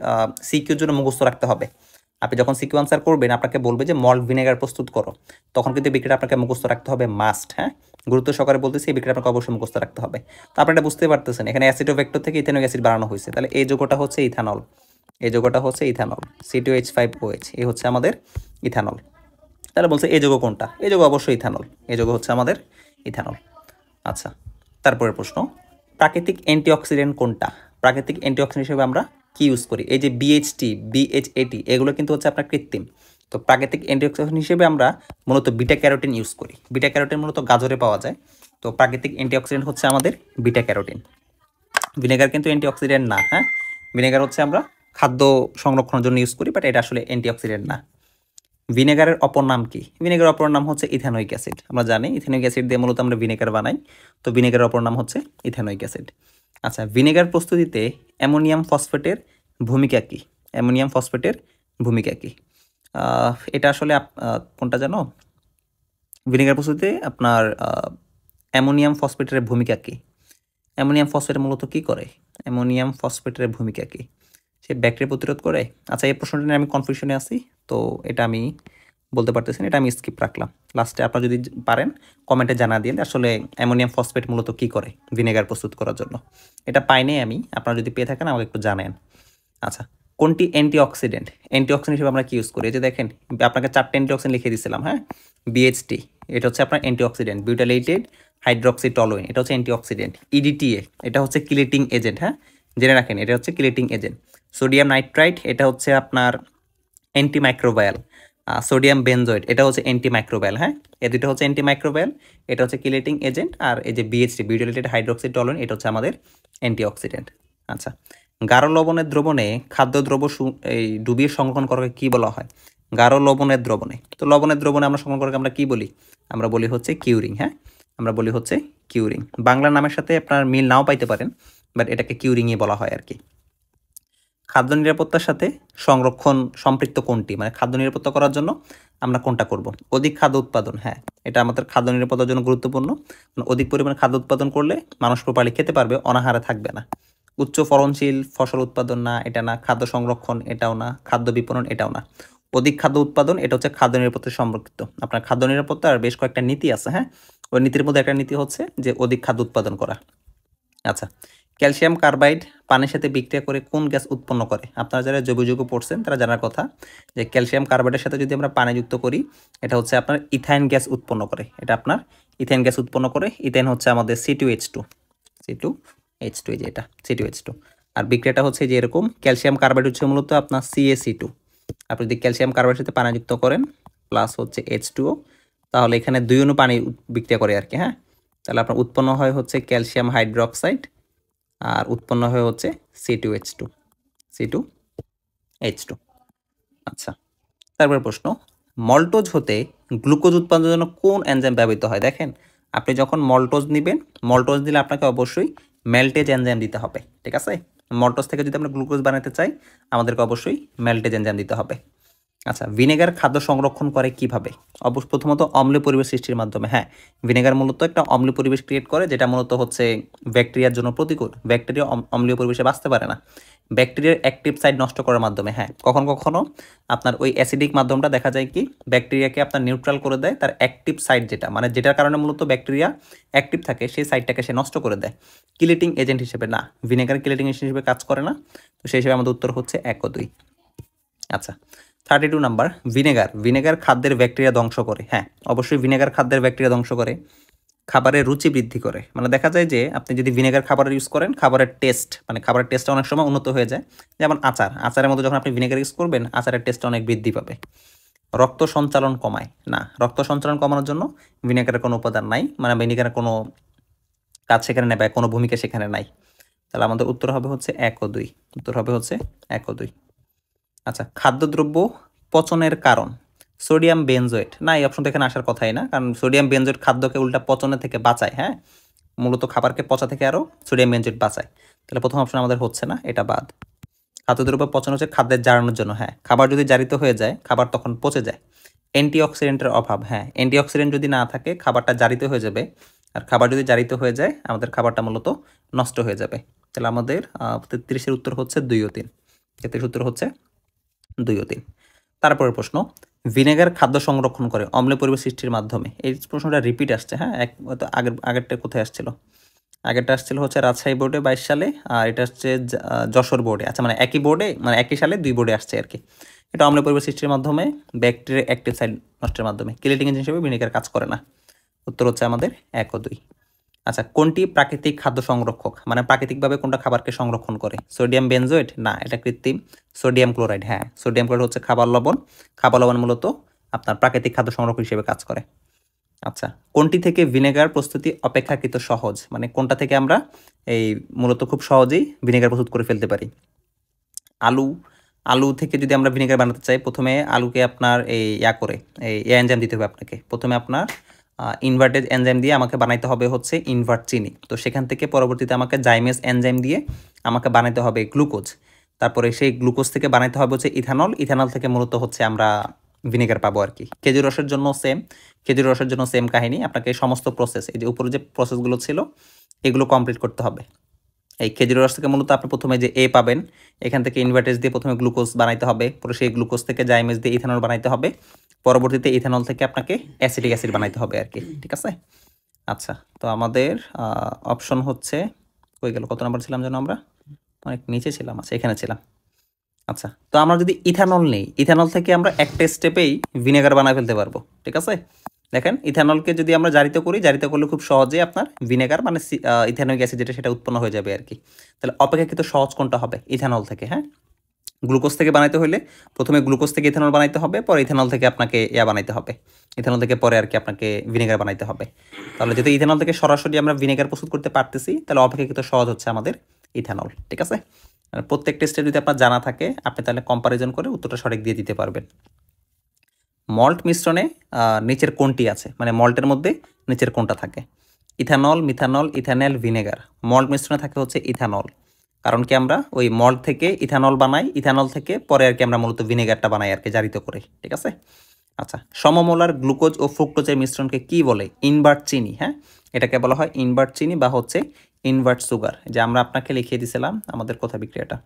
সিকিউর জন্য মুখস্থ রাখতে হবে। আপনি যখন সিকিউ আনসার করবেন, আপনাকে বলবে যে মল্ট ভিনেগার প্রস্তুত করো, তখন কিন্তু বিক্রিয়াটা আপনাকে মুখস্থ রাখতে হবে, মাস্ট। হ্যাঁ, গুরুত্ব সহকারে বলতেছি, এই বিক্রিয়া আপনাকে অবশ্যই মুখস্থ রাখতে হবে। তো আপনি এটা বুঝতে পারতেছেন, এখানে অ্যাসিডোভেক্টর থেকে ইথেনিক অ্যাসিড বানানো হয়েছে, তাহলে এই যৌগটা হচ্ছে ইথানল। এই যৌগটা হচ্ছে ইথানল, C2H5OH, এই হচ্ছে আমাদের ইথানল। তাহলে বলছে এই যৌগ কোনটা? এই যৌগ অবশ্যই ইথানল, এই যৌগ হচ্ছে আমাদের ইথানল। আচ্ছা, তারপরের প্রশ্ন, প্রাকৃতিক অ্যান্টিঅক্সিডেন্ট কোনটা? প্রাকৃতিক অ্যান্টিঅক্সিডেন্ট হিসেবে আমরা কি ইউজ করি? এই যে BHT, BHAT এগুলো কিন্তু হচ্ছে আপনার কৃত্রিম। তো প্রাকৃতিক অ্যান্টিঅক্সিডেন্ট হিসেবে আমরা মূলত বিটা ক্যারোটিন ইউজ করি। বিটা ক্যারোটিন মূলত গাজরে পাওয়া যায়। তো প্রাকৃতিক অ্যান্টিঅক্সিডেন্ট হচ্ছে আমাদের বিটা ক্যারোটিন। ভিনেগার কিন্তু অ্যান্টিঅক্সিডেন্ট না, হ্যাঁ? ভিনেগার হচ্ছে আমরা খাদ্য সংরক্ষণের জন্য ইউজ করি, বাট এটা আসলে অ্যান্টিঅক্সিডেন্ট না। ভিনেগারের অপর নাম কি? ভিনেগারের অপর নাম হচ্ছে ইথানোয়িক অ্যাসিড। আমরা জানি ইথানোয়িক অ্যাসিড দিয়ে মূলত আমরা ভিনেগার বানাই। তো ভিনেগারের অপর নাম হচ্ছে ইথানোয়িক অ্যাসিড। আচ্ছা, ভিনেগার প্রস্তুতিতে অ্যামোনিয়াম ফসফেটের ভূমিকা কী? অ্যামোনিয়াম ফসফেটের ভূমিকা কী? এটা আসলে কোনটা জানো? ভিনেগার প্রস্তুতিতে আপনার অ্যামোনিয়াম ফসফেটের ভূমিকা কী? অ্যামোনিয়াম ফসফেট মূলত কী করে? অ্যামোনিয়াম ফসফেটের ভূমিকা কী? সে ব্যাকটেরিয়া প্রতিরোধ করে? আচ্ছা, এই প্রশ্নটা নিয়ে আমি কনফিউশনে আছি, তো এটা আমি বলতে পারতেছি না, এটা আমি স্কিপ রাখলাম। লাস্টে আপনারা যদি পারেন কমেন্টে জানা দিন আসলে অ্যামোনিয়াম ফসফেট মূলত কী করে ভিনেগার প্রস্তুত করার জন্য। এটা পাইনি আমি, আপনারা যদি পেয়ে থাকেন আমাকে একটু জানেন। আচ্ছা, কোনটি অ্যান্টিঅক্সিডেন্ট? অ্যান্টিঅক্সিডেন্ট হিসেবে আমরা কি ইউজ করি? এই যে দেখেন, আপনাকে 4টা অ্যান্টিঅক্সিডেন্ট লিখে দিয়েছিলাম, হ্যাঁ? BHT এটা হচ্ছে আপনার অ্যান্টিঅক্সিডেন্ট, বিউটাইলেটেড হাইড্রক্সিটলুইন এটা হচ্ছে অ্যান্টিঅক্সিডেন্ট। EDTA এটা হচ্ছে কিলেটিং এজেন্ট, হ্যাঁ? জেনে রাখেন এটা হচ্ছে কিলেটিং এজেন্ট। সোডিয়াম নাইট্রাইট এটা হচ্ছে আপনার অ্যান্টিমাইক্রোবায়াল। সোডিয়াম বেনজয়েড এটা হচ্ছে অ্যান্টিমাইক্রোবায়াল, হ্যাঁ? এই দুটো হচ্ছে অ্যান্টিমাইক্রোবায়াল, এটা হচ্ছে কিলেটিং এজেন্ট, আর এই যে BHT বিউটাইলেটেড হাইড্রক্সিটলুইন এটা হচ্ছে আমাদের অ্যান্টিঅক্সিডেন্ট। আচ্ছা, গাঢ় লবণের দ্রবণে খাদ্যদ্রব্য এই ডুবিয়ে সংরক্ষণ করাকে কী বলা হয়? গাঢ় লবণের দ্রবণে। তো লবণের দ্রবণে আমরা সংরক্ষণ করাকে আমরা কী বলি? আমরা বলি হচ্ছে কিউরিং, হ্যাঁ? আমরা বলি হচ্ছে কিউরিং। বাংলা নামের সাথে আপনার মিল নাও পাইতে পারেন, বাট এটাকে কিউরিংই বলা হয় আর কি। খাদ্য নিরাপত্তার সাথে সংরক্ষণ সম্পৃক্ত কোনটি? মানে খাদ্য নিরাপত্তা করার জন্য আমরা কোনটা করব? অধিক খাদ্য উৎপাদন, হ্যাঁ, এটা আমাদের খাদ্য নিরাপত্তার জন্য গুরুত্বপূর্ণ। অধিক পরিমাণে খাদ্য উৎপাদন করলে মানুষ প্রপারলি খেতে পারবে, অনাহারে থাকবে না। উচ্চ ফলনশীল ফসল উৎপাদন না, এটা না। খাদ্য সংরক্ষণ এটাও না। খাদ্য বিপণন এটাও না। অধিক খাদ্য উৎপাদন এটা হচ্ছে খাদ্য নিরাপত্তার সম্পর্কিত। আপনার খাদ্য নিরাপত্তার বেশ কয়েকটা নীতি আছে, হ্যাঁ? ওই নীতির মধ্যে একটা নীতি হচ্ছে যে অধিক খাদ্য উৎপাদন করা। আচ্ছা, ক্যালসিয়াম কার্বাইড পানির সাথে বিক্রিয়া করে কোন গ্যাস উৎপন্ন করে? আপনারা যারা জৈবযৌগ পড়ছেন তারা জানার কথা যে ক্যালসিয়াম কার্বাইডের সাথে যদি আমরা পানি যুক্ত করি এটা হচ্ছে আপনার ইথাইন গ্যাস উৎপন্ন করে। এটা আপনার ইথাইন গ্যাস উৎপন্ন করে। ইথাইন হচ্ছে আমাদের C2H2, C2H2 এই যে এটা C2H2। আর বিক্রিয়াটা হচ্ছে যে এরকম, ক্যালসিয়াম কার্বাইড হচ্ছে মূলত আপনার CaC2। আপনি যদি ক্যালসিয়াম কার্বাইডের সাথে পানি যুক্ত করেন প্লাস হচ্ছে H2O, তাহলে এখানে 2 অণু পানি বিক্রিয়া করে আর কি, হ্যাঁ? তাহলে আপনার উৎপন্ন হয় হচ্ছে ক্যালসিয়াম হাইড্রোক্সাইড, আর উৎপন্ন হয়ে হচ্ছে C2H2, C2H2। আচ্ছা, তারপর প্রশ্ন, মল্টোজ হতে গ্লুকোজ উৎপাদনের জন্য কোন এনজাইম ব্যবহৃত হয়? দেখেন, আপনি যখন মল্টোজ নেবেন, মল্টোজ দিলে আপনাকে অবশ্যই মেল্টেজ এনজাইম দিতে হবে, ঠিক আছে? মল্টোজ থেকে যদি আমরা গ্লুকোজ বানাতে চাই আমাদেরকে অবশ্যই মেল্টেজ এনজাইম দিতে হবে। আচ্ছা, ভিনেগার খাদ্য সংরক্ষণ করে কিভাবে? প্রথমত অম্লীয় পরিবেশ সৃষ্টির মাধ্যমে, হ্যাঁ। ভিনেগার মূলত একটা অম্লীয় পরিবেশ ক্রিয়েট করে, যেটা মূলত হচ্ছে ব্যাকটেরিয়ার জন্য প্রতিকূল। ব্যাকটেরিয়া অম্লীয় পরিবেশে বাঁচতে পারে না। ব্যাকটেরিয়ার অ্যাক্টিভ সাইড নষ্ট করার মাধ্যমে, হ্যাঁ। কখনো আপনার ওই অ্যাসিডিক মাধ্যমটা দেখা যায় কি ব্যাকটেরিয়াকে আপনার নিউট্রাল করে দেয়, তার অ্যাক্টিভ সাইড যেটা, মানে যেটার কারণে মূলত ব্যাকটেরিয়া অ্যাক্টিভ থাকে সেই সাইডটাকে সে নষ্ট করে দেয়। কিলেটিং এজেন্ট হিসেবে না, ভিনেগার কিলেটিং এজেন্ট হিসেবে কাজ করে না। তো সেই হিসেবে আমাদের উত্তর হচ্ছে 1 ও 2। আচ্ছা, 32 নাম্বার, ভিনেগার খাদ্যের ব্যাকটেরিয়া ধ্বংস করে। হ্যাঁ, অবশ্যই ভিনেগার খাদ্যের ব্যাকটেরিয়া ধ্বংস করে। খাবারের রুচি বৃদ্ধি করে, মানে দেখা যায় যে আপনি যদি ভিনেগার খাবারের ইউজ করেন খাবারের টেস্টটা অনেক সময় উন্নত হয়ে যায়। যেমন আচারের মধ্যে যখন আপনি ভিনেগার ইউজ করবেন আচারের টেস্টটা অনেক বৃদ্ধি পাবে। রক্ত সঞ্চালন কমায় না, রক্ত সঞ্চালন কমানোর জন্য ভিনেগারের কোনো উপাদান নাই, মানে ভিনেগারের কোনো কাজ সেখানে নেই বা কোনো ভূমিকা সেখানে নাই। তাহলে আমাদের উত্তর হবে হচ্ছে 1 ও 2। উত্তর হবে হচ্ছে 1 ও 2। আচ্ছা, খাদ্যদ্রব্য পচনের কারণ সোডিয়াম বেনজোয়েট না, এই অপশন এখানে আসার কথাই না, কারণ সোডিয়াম বেনজোয়েট খাদ্যকে উল্টা পচনের থেকে বাঁচায়, হ্যাঁ। মূলত খাবারকে পচা থেকে আরও সোডিয়াম বেনজোয়েট বাঁচায়। তাহলে প্রথম অপশন আমাদের হচ্ছে না, এটা বাদ। খাদ্যদ্রব্য পচন হচ্ছে খাদ্যের জারানোর জন্য, হ্যাঁ। খাবার যদি জারিত হয়ে যায় খাবার তখন পচে যায়। অ্যান্টিঅক্সিডেন্টের অভাব, হ্যাঁ। অ্যান্টিঅক্সিডেন্ট যদি না থাকে খাবারটা জারিত হয়ে যাবে, আর খাবার যদি জারিত হয়ে যায় আমাদের খাবারটা মূলত নষ্ট হয়ে যাবে। তাহলে আমাদের 33-এর উত্তর হচ্ছে 2 ও 3। 33 উত্তর হচ্ছে 2 ও 3। তারপরের প্রশ্ন, ভিনেগার খাদ্য সংরক্ষণ করে অম্লীয় পরিবেশ সৃষ্টির মাধ্যমে। এই প্রশ্নটা রিপিট আসছে, হ্যাঁ। আগেরটা কোথায় আসছিল? আগেরটা আসছিল হচ্ছে রাজশাহী বোর্ডে 22 সালে, আর এটা হচ্ছে যশোর বোর্ডে। আচ্ছা, মানে একই বোর্ডে, মানে একই সালে 2 বোর্ডে আসছে আর কি। এটা অম্লীয় পরিবেশ সৃষ্টির মাধ্যমে, ব্যাকটেরিয়া অ্যাক্টিভ সাইড নষ্টের মাধ্যমে। কিলেটিং এজেন্ট হিসেবে ভিনেগার কাজ করে না। উত্তর হচ্ছে আমাদের 1 ও 2। আচ্ছা, কোনটি প্রাকৃতিক খাদ্য সংরক্ষক, মানে প্রাকৃতিকভাবে কোনটা খাবারকে সংরক্ষণ করে? Sodium benzoate? না, এটা কৃত্রিম। সোডিয়াম ক্লোরাইড, হ্যাঁ, সোডিয়াম ক্লোরাইড হচ্ছে খাবার লবণ। খাবার লবণ মূলত আপনার প্রাকৃতিক খাদ্য সংরক্ষক হিসেবে কাজ করে। আচ্ছা, কোনটি থেকে ভিনেগার প্রস্তুতি অপেক্ষাকৃত সহজ, মানে কোনটা থেকে আমরা এই মূলত খুব সহজেই ভিনেগার প্রস্তুত করে ফেলতে পারি? আলু। আলু থেকে যদি আমরা ভিনেগার বানাতে চাই, প্রথমে আলুকে আপনার এই করে এই এনজাইম দিতে হবে আপনাকে। প্রথমে আপনার ইনভার্টেড এনজাইম দিয়ে আমাকে বানাইতে হবে হচ্ছে ইনভার্ট চিনি। তো সেখান থেকে পরবর্তীতে আমাকে জাইমেস এনজাইম দিয়ে আমাকে বানাইতে হবে গ্লুকোজ। তারপরে সেই গ্লুকোজ থেকে বানাইতে হবে হচ্ছে ইথানল। ইথানল থেকে মূলত হচ্ছে আমরা ভিনেগার পাবো আর কি। খেজুর রসের জন্য সেম, খেজুর রসের জন্য সেম কাহিনী। আপনাকে সমস্ত প্রসেস, এই যে উপরে যে প্রসেসগুলো ছিল এগুলো কমপ্লিট করতে হবে। এই খেজুরের রস থেকে মূলত আপনি প্রথমে যে এ পাবেন, এখান থেকে ইনভার্টেজ দিয়ে প্রথমে গ্লুকোজ বানাইতে হবে, পরে সেই গ্লুকোজ থেকে জাইমেজ দিয়ে ইথানল বানাইতে হবে, পরবর্তীতে ইথানল থেকে আপনাকে অ্যাসিটিক অ্যাসিড বানাইতে হবে আর কি। ঠিক আছে? আচ্ছা, তো আমাদের অপশন হচ্ছে, কই গেল, কত নাম্বার ছিলাম যেন আমরা? অনেক নিচে ছিলাম। আচ্ছা, এখানে ছিলাম। আচ্ছা, তো আমরা যদি ইথানল নেই, ইথানল থেকে আমরা একটা স্টেপেই ভিনেগার বানায় ফেলতে পারবো। ঠিক আছে? দেখেন, ইথানলকে যদি আমরা জারিত করি, জারিত করলে খুব সহজেই আপনার ভিনেগার মানে ইথানোইক অ্যাসিড যেটা সেটা উৎপন্ন হয়ে যাবে আর কি। তাহলে অপেক্ষাকৃত সহজ কোনটা হবে? ইথানল থেকে। হ্যাঁ, গ্লুকোজ থেকে বানাইতে হলে প্রথমে গ্লুকোজ থেকে ইথানল বানাইতে হবে, পরে ইথানল থেকে আপনাকে বানাইতে হবে, ইথানল থেকে পরে আর কি আপনাকে ভিনেগার বানাইতে হবে। তাহলে যদি ইথানল থেকে সরাসরি আমরা ভিনেগার প্রস্তুত করতে পারতেছি, তাহলে অপেক্ষাকৃত সহজ হচ্ছে আমাদের ইথানল। ঠিক আছে? আর প্রত্যেকটা স্টেপ যদি আপনার জানা থাকে, আপনি তাহলে কম্পারিজন করে উত্তরটা সঠিক দিয়ে দিতে পারবেন। মল্ট মিশ্রণে নিচের কোনটি আছে, মানে মল্টের মধ্যে নিচের কোনটা থাকে? Ethanol, methanol, ethanol, vinegar. Malt মিশ্রণে থাকে হচ্ছে ইথানল। কারণ কি আমরা ওই মল্ট থেকে ইথানল বানাই, ইথানল থেকে পরে আর কি আমরা মূলত ভিনেগারটা বানাই আর কি, জারিত করে। ঠিক আছে? আচ্ছা, সমমোলার গ্লুকোজ ও ফ্রুক্টোজের মিশ্রণকে কি বলে? ইনভার্ট চিনি। হ্যাঁ, এটাকে বলা হয় ইনভার্ট চিনি বা হচ্ছে ইনভার্ট সুগার। যে আমরা আপনাকে লিখিয়ে দিয়েছিলাম আমাদের কথা বিক্রিয়াটা,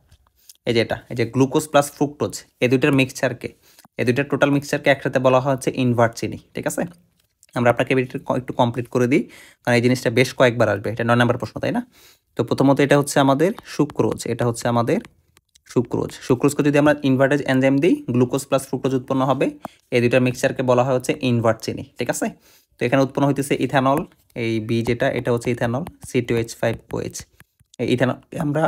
এই যে এটা, এই যে গ্লুকোজ প্লাস ফ্রুক্টোজ, এই দুইটার মিক্সচারকে, এই দুইটার টোটাল মিক্সচারকে একসাথে বলা হয় হচ্ছে ইনভার্ট চিনি। ঠিক আছে? আমরা আপনাকে একটু কমপ্লিট করে দিই, কারণ এই জিনিসটা বেশ কয়েকবার আসবে। এটা 9 নম্বর প্রশ্ন, তাই না? তো প্রথমত এটা হচ্ছে আমাদের সুক্রোজ, এটা হচ্ছে আমাদের সুক্রোজ। সুক্রোজকে যদি আমরা ইনভার্টেজ এনজাইম দিই, গ্লুকোজ প্লাস ফ্রুক্টোজ উৎপন্ন হবে। এই দুইটার মিক্সচারকে বলা হয় হচ্ছে ইনভার্ট চিনি। ঠিক আছে? তো এখানে উৎপন্ন হইতেছে ইথানল, এই বি যেটা, এটা হচ্ছে ইথানল, C2H5OH। এই ইথানল আমরা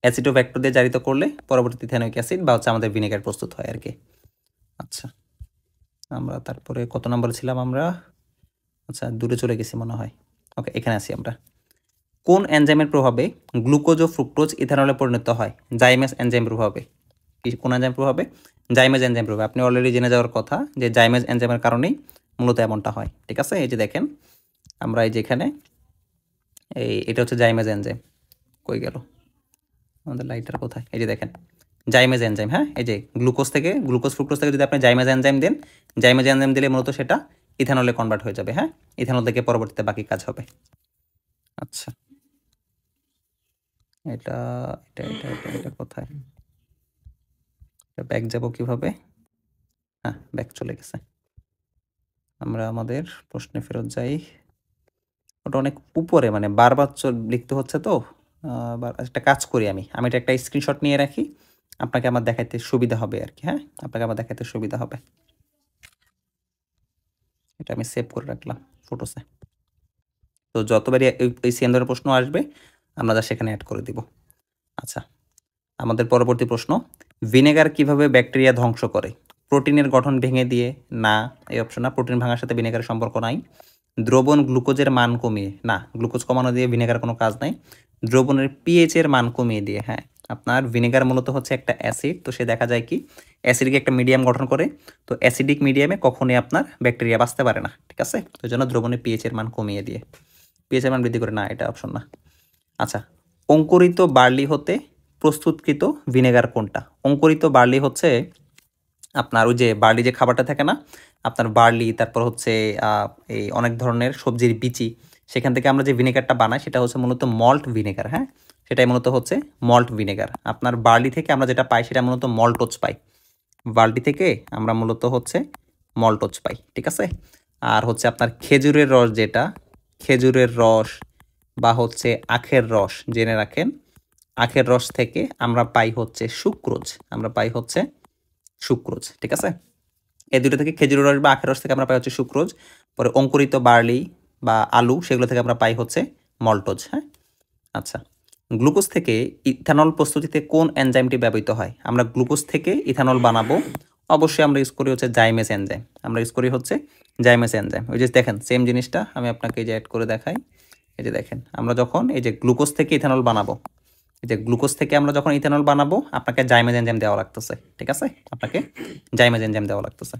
অ্যাসিডোভ্যাক্টর দিয়ে জারিত করলে পরবর্তী ইথানোইক অ্যাসিড বা হচ্ছে আমাদের ভিনেগার প্রস্তুত হয় আর কি। আচ্ছা, আমরা তারপরে কত নম্বরে ছিলাম আমরা? আচ্ছা, দূরে চলে গেছি মনে হয়। ওকে, এখানে আসি আমরা। কোন এনজাইমের প্রভাবে গ্লুকোজ ও ফ্রুক্টোজ ইথানলে পরিণত হয়? জাইমেস এনজাইম প্রভাবে। কোন এনজাইম প্রভাবে? জাইমেজ এনজাইম প্রভাবে। আপনি অলরেডি জেনে যাওয়ার কথা যে জাইমেজ এনজাইমের কারণেই মূলত এমনটা হয়। ঠিক আছে? এই যে দেখেন, আমরা এই যে এখানে এটা হচ্ছে জাইমেজ এনজাইম। কই গেল আমাদের লাইটার কোথায়? এই যে দেখেন, জাইমেজ এনজাইম। হ্যাঁ, এই যে গ্লুকোজ থেকে, গ্লুকোজ ফ্রুক্টোজ থেকে যদি আপনি জাইমেজ এনজাইম দেন, জাইমেজ এনজাইম দিলে মূলত সেটা ইথানলে কনভার্ট হয়ে যাবে। হ্যাঁ, ইথানল থেকে পরবর্তীতে বাকি কাজ হবে। আচ্ছা, এটা এটা এটা এটা এটা কোথায়? এটা ব্যাক যাব কিভাবে? হ্যাঁ, ব্যাক চলে গেছে। আমরা আমাদের প্রশ্নে ফেরত যাই। ওটা অনেক উপরে, মানে বারবার লিখতে হচ্ছে তো। একটা কাজ করি, আমি এটা একটা স্ক্রিনশট নিয়ে রাখি, আপনাকে আমার দেখাইতে সুবিধা হবে আর কি। হ্যাঁ, আপনাকে আমার দেখাইতে সুবিধা হবে। এটা আমি সেভ করে রাখলাম ফটোসে। তো যতবারই এই সেম ধরনের প্রশ্ন আসবে আমরা যা সেখানে অ্যাড করে দিব। আচ্ছা, আমাদের পরবর্তী প্রশ্ন, ভিনেগার কিভাবে ব্যাকটেরিয়া ধ্বংস করে? প্রোটিনের গঠন ভেঙে দিয়ে? না, এই অপশন না, প্রোটিন ভাঙার সাথে ভিনেগারের সম্পর্ক নাই। দ্রবণ গ্লুকোজের মান কমিয়ে? না, গ্লুকোজ কমানো দিয়ে ভিনেগার কোনো কাজ নাই। দ্রবণের পিএইচ এর মান কমিয়ে দিয়ে? হ্যাঁ, আপনার ভিনেগার মূলত হচ্ছে একটা অ্যাসিড, তো সে দেখা যায় কি অ্যাসিডিক একটা মিডিয়াম গঠন করে, তো অ্যাসিডিক মিডিয়ামে কখনোই আপনার ব্যাকটেরিয়া বাঁচতে পারে না। ঠিক আছে? তো জন্য দ্রবণের পিএইচ এর মান কমিয়ে দিয়ে, পিএইচ এর মান বৃদ্ধি করে? না, এটা অপশন না। আচ্ছা, অঙ্কুরিত বার্লি হতে প্রস্তুতকৃত ভিনেগার কোনটা? অঙ্কুরিত বার্লি হচ্ছে আপনার ওই যে বার্লি যে খাবারটা থাকে না, আপনার বার্লি, তারপর হচ্ছে এই অনেক ধরনের সবজির বিচি, সেখান থেকে আমরা যে ভিনেগারটা বানাই সেটা হচ্ছে মূলত মল্ট ভিনেগার। হ্যাঁ, সেটাই মূলত হচ্ছে মল্ট ভিনেগার। আপনার বার্লি থেকে আমরা যেটা পাই সেটা মূলত মল্টোজ পাই। বার্লি থেকে আমরা মূলত হচ্ছে মল্টোজ পাই। ঠিক আছে? আর হচ্ছে আপনার খেজুরের রস, যেটা খেজুরের রস বা হচ্ছে আখের রস, জেনে রাখেন, আখের রস থেকে আমরা পাই হচ্ছে সুক্রোজ, আমরা পাই হচ্ছে সুক্রোজ। ঠিক আছে? এই দুটো থেকে, খেজুরের রস বা আখের রস থেকে আমরা পাই হচ্ছে সুক্রোজ। পরে অঙ্কুরিত বার্লি বা আলু, সেগুলো থেকে আমরা পাই হচ্ছে মল্টোজ। হ্যাঁ, আচ্ছা, গ্লুকোজ থেকে ইথানল প্রস্তুতিতে কোন এনজাইমটি ব্যবহৃত হয়? আমরা গ্লুকোজ থেকে ইথানল বানাবো, অবশ্যই আমরা ইউজ করি হচ্ছে জাইমেস এনজাইম। আমরা ইউজ করি হচ্ছে জাইমেস এনজাইম। ওই যে দেখেন সেম জিনিসটা আমি আপনাকে এই যে অ্যাড করে দেখাই। এই যে দেখেন, আমরা যখন এই যে গ্লুকোজ থেকে ইথানল বানাবো, এই যে গ্লুকোজ থেকে আমরা যখন ইথানল বানাবো, আপনাকে জাইমেস এনজাইম দেওয়া লাগতেছে। ঠিক আছে, আপনাকে জাইমেস এনজাইম দেওয়া লাগতেছে।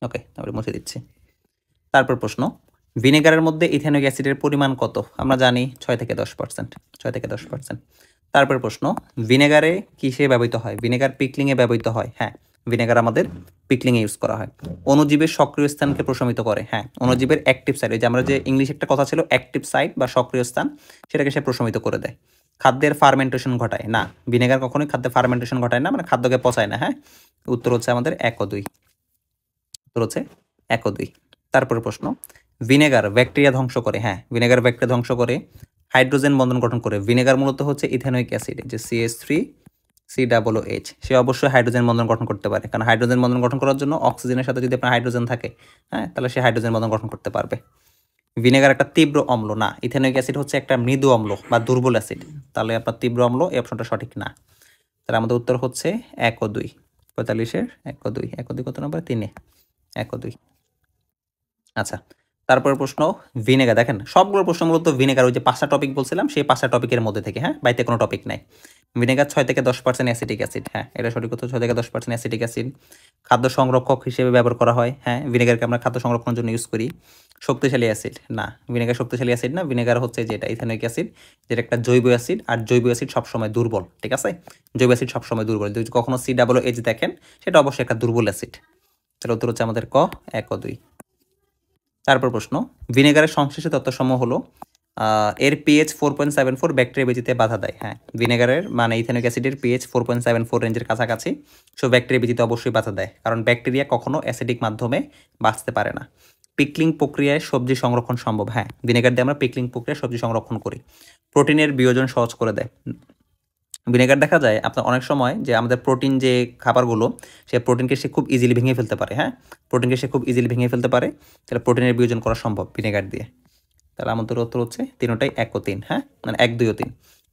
ওকে, তারপরে মুছে দিচ্ছি। তারপর প্রশ্ন, ভিনেগারের মধ্যে ইথানোয়িক অ্যাসিডের পরিমাণ কত? আমরা জানি 6 থেকে 10%, 6 থেকে 10%। তারপর প্রশ্ন, ভিনেগারে কিসে ব্যবহৃত হয়? ভিনেগার পিকলিংয়ে ব্যবহৃত হয়। হ্যাঁ, ভিনেগার আমাদের পিকলিংয়ে ইউজ করা হয়। অণুজীবের সক্রিয় স্থানকে প্রশমিত করে। হ্যাঁ, অণুজীবের অ্যাক্টিভ সাইড, এই যে আমরা যে ইংলিশ একটা কথা ছিল অ্যাক্টিভ সাইড বা সক্রিয় স্থান, সেটাকে সে প্রশমিত করে দেয়। খাদ্যের ফার্মেন্টেশন ঘটায় না, ভিনেগার কখনোই খাদ্যের ফার্মেন্টেশন ঘটায় না, মানে খাদ্যকে পচায় না। হ্যাঁ, উত্তর হচ্ছে আমাদের 1 ও 2, উত্তর হচ্ছে 1 ও 2। তারপরে প্রশ্ন, ভিনেগার ব্যাকটেরিয়া ধ্বংস করে। হ্যাঁ, ভিনেগার ব্যাকটেরিয়া ধ্বংস করে, হাইড্রোজেন বন্ধন গঠন করে। ভিনেগার মূলত হচ্ছে ইথানোয়িক অ্যাসিড, যে CH3COOH, সে অবশ্যই হাইড্রোজেন বন্ধন গঠন করতে পারে, কারণ হাইড্রোজেন বন্ধন গঠন করার জন্য অক্সিজেনের সাথে যদি আপনার হাইড্রোজেন থাকে, হ্যাঁ, তাহলে সে হাইড্রোজেন বন্ধন গঠন করতে পারবে। ভিনেগার একটা তীব্র অম্ল না, ইথানোয়িক অ্যাসিড হচ্ছে একটা মৃদু অম্ল বা দুর্বল অ্যাসিড, তাহলে আপনার তীব্র অম্ল, এই অপশনটা সঠিক না। তাহলে আমাদের উত্তর হচ্ছে 1 ও 2, 45-এর 1 ও 2, 1 ও 2 কত নম্বর? 3, 1 ও 2। আচ্ছা, তারপর প্রশ্ন, ভিনেগার, দেখেন সবগুলো প্রশ্ন মূলত ভিনেগার, ওই যে 5টা টপিক বলছিলাম সেই 5টা টপিকের মধ্যে থেকে। হ্যাঁ, বাইতে কোনো টপিক নাই। ভিনেগার 6 থেকে 10% অ্যাসিটিক অ্যাসিড। হ্যাঁ, এটা সঠিক উত্তর, 6 থেকে 10% অ্যাসিটিক অ্যাসিড। খাদ্য সংরক্ষক হিসেবে ব্যবহার করা হয়। হ্যাঁ, ভিনেগারকে আমরা খাদ্য সংরক্ষণের জন্য ইউজ করি। শক্তিশালী অ্যাসিড না, ভিনেগার শক্তিশালী অ্যাসিড না, ভিনেগার হচ্ছে যেটা ইথানোয়িক অ্যাসিড, যেটা একটা জৈব অ্যাসিড, আর জৈব অ্যাসিড সবসময় দুর্বল। ঠিক আছে, জৈব অ্যাসিড সবসময় দুর্বল, যদি কখনো COOH দেখেন, সেটা অবশ্যই একটা দুর্বল অ্যাসিড। তাহলে উত্তর হচ্ছে আমাদের ক, 1 ও 2। তারপর প্রশ্ন, ভিনেগারের সংশ্লিষ্ট তত্ত্বসমূহ হলো এর pH 4.74 ব্যাকটেরিয়া বৃদ্ধিতে বাধা দেয়। হ্যাঁ, ভিনেগারের মানে ইথানোয়িক অ্যাসিডের pH 4.74 রেঞ্জের কাছাকাছি, সো ব্যাকটেরিয়া বৃদ্ধিতে অবশ্যই বাধা দেয়, কারণ ব্যাকটেরিয়া কখনো অ্যাসিডিক মাধ্যমে বাঁচতে পারে না। পিকলিং প্রক্রিয়ায় সবজি সংরক্ষণ সম্ভব। হ্যাঁ, ভিনেগার দিয়ে আমরা পিকলিং প্রক্রিয়ায় সবজি সংরক্ষণ করি। প্রোটিনের বিয়োজন সহজ করে দেয়। ভিনেগার দেখা যায় আপনার অনেক সময় যে আমাদের প্রোটিন যে খাবারগুলো, সে প্রোটিনকে সে খুব ইজিলি ভেঙে ফেলতে পারে। হ্যাঁ, প্রোটিনকে সে খুব ইজিলি ভেঙে ফেলতে পারে, তাহলে প্রোটিনের বিয়োজন করা সম্ভব ভিনেগার দিয়ে। তাহলে আমাদের উত্তর হচ্ছে তিনটাই 1 ও 3। হ্যাঁ, মানে 1, 2 ও 3।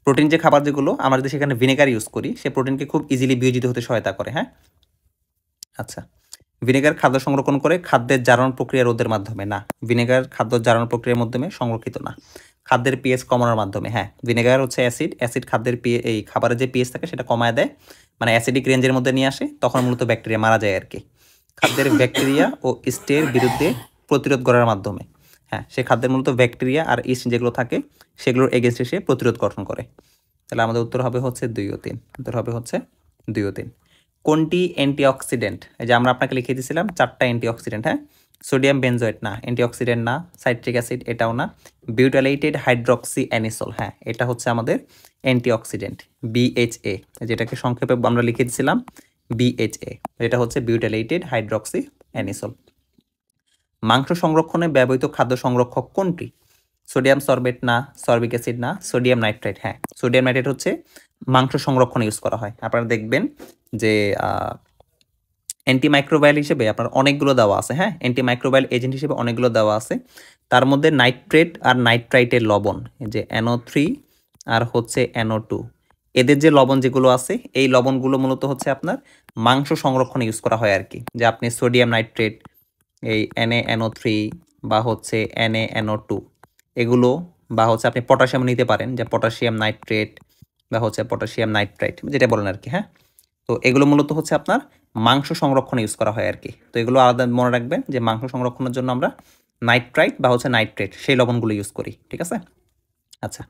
প্রোটিন যে খাবার যেগুলো আমরা যদি সেখানে ভিনেগার ইউজ করি, সে প্রোটিনকে খুব ইজিলি বিয়োজিত হতে সহায়তা করে। হ্যাঁ, আচ্ছা, ভিনেগার খাদ্য সংরক্ষণ করে খাদ্যের জারণ প্রক্রিয়া রোধের মাধ্যমে না, ভিনেগার খাদ্য জারণ প্রক্রিয়ার মাধ্যমে সংরক্ষিত না, খাদ্যের pH কমানোর মাধ্যমে। হ্যাঁ, ভিনেগার হচ্ছে অ্যাসিড, অ্যাসিড খাদ্যের এই খাবারের যে pH থাকে সেটা কমায় দেয়, মানে অ্যাসিডিক রেঞ্জের মধ্যে নিয়ে আসে, তখন মূলত ব্যাকটেরিয়া মারা যায় আর কি। খাদ্যের ব্যাকটেরিয়া ও ইস্টের বিরুদ্ধে প্রতিরোধ করার মাধ্যমে। হ্যাঁ, সে খাদ্যের মূলত ব্যাকটেরিয়া আর ইস্ট যেগুলো থাকে সেগুলোর এগেনস্টে সে প্রতিরোধ গঠন করে। তাহলে আমাদের উত্তর হবে হচ্ছে 2 ও 3, উত্তর হবে হচ্ছে 2 ও 3। কোনটি অ্যান্টিঅক্সিডেন্ট? এই যে আমরা আপনাকে লিখে দিয়েছিলাম 4টা অ্যান্টিঅক্সিডেন্ট। হ্যাঁ, সোডিয়াম বেনজয়েট না, অ্যান্টিঅক্সিডেন্ট না। সাইট্রিক অ্যাসিড, এটাও না। বিউটাইলেটেড হাইড্রক্সি অ্যানিসল, হ্যাঁ, এটা হচ্ছে আমাদের অ্যান্টিঅক্সিডেন্ট, BHA, যেটাকে সংক্ষেপে আমরা লিখে দিয়েছিলাম BHA, এটা হচ্ছে বিউটাইলেটেড হাইড্রক্সি অ্যানিসল। মাংস সংরক্ষণে ব্যবহৃত খাদ্য সংরক্ষক কোনটি? সোডিয়াম সরবেট না, সরবিক অ্যাসিড না, সোডিয়াম নাইট্রেট। হ্যাঁ, সোডিয়াম নাইট্রেট হচ্ছে মাংস সংরক্ষণে ইউজ করা হয়। আপনারা দেখবেন যে অ্যান্টিমাইক্রোবায়াল হিসেবে আপনার অনেকগুলো দেওয়া আছে। হ্যাঁ, অ্যান্টিমাইক্রোবায়াল এজেন্ট হিসেবে অনেকগুলো দেওয়া আছে, তার মধ্যে নাইট্রেট আর নাইট্রাইটের লবণ, যে NO3 আর হচ্ছে NO2, এদের যে লবণ যেগুলো আছে, এই লবণগুলো মূলত হচ্ছে আপনার মাংস সংরক্ষণে ইউজ করা হয় আর কি। যে আপনি সোডিয়াম নাইট্রেট, এই NaNO3 বা হচ্ছে NaNO2, এগুলো, বা হচ্ছে আপনি পটাশিয়াম নিতে পারেন, যে পটাশিয়াম নাইট্রেট বা হচ্ছে পটাশিয়াম নাইট্রাইট, যেটা বলেন আর কি। হ্যাঁ, তো এগুলো মূলত হচ্ছে আপনার মাংস সংরক্ষণে ইউজ করা হয় আর কি। তো এগুলো আলাদা মনে রাখবেন যে মাংস সংরক্ষণের জন্য আমরা নাইট্রাইট বা হচ্ছে নাইট্রেট সেই লবণগুলো ইউজ করি। ঠিক আছে, আচ্ছা,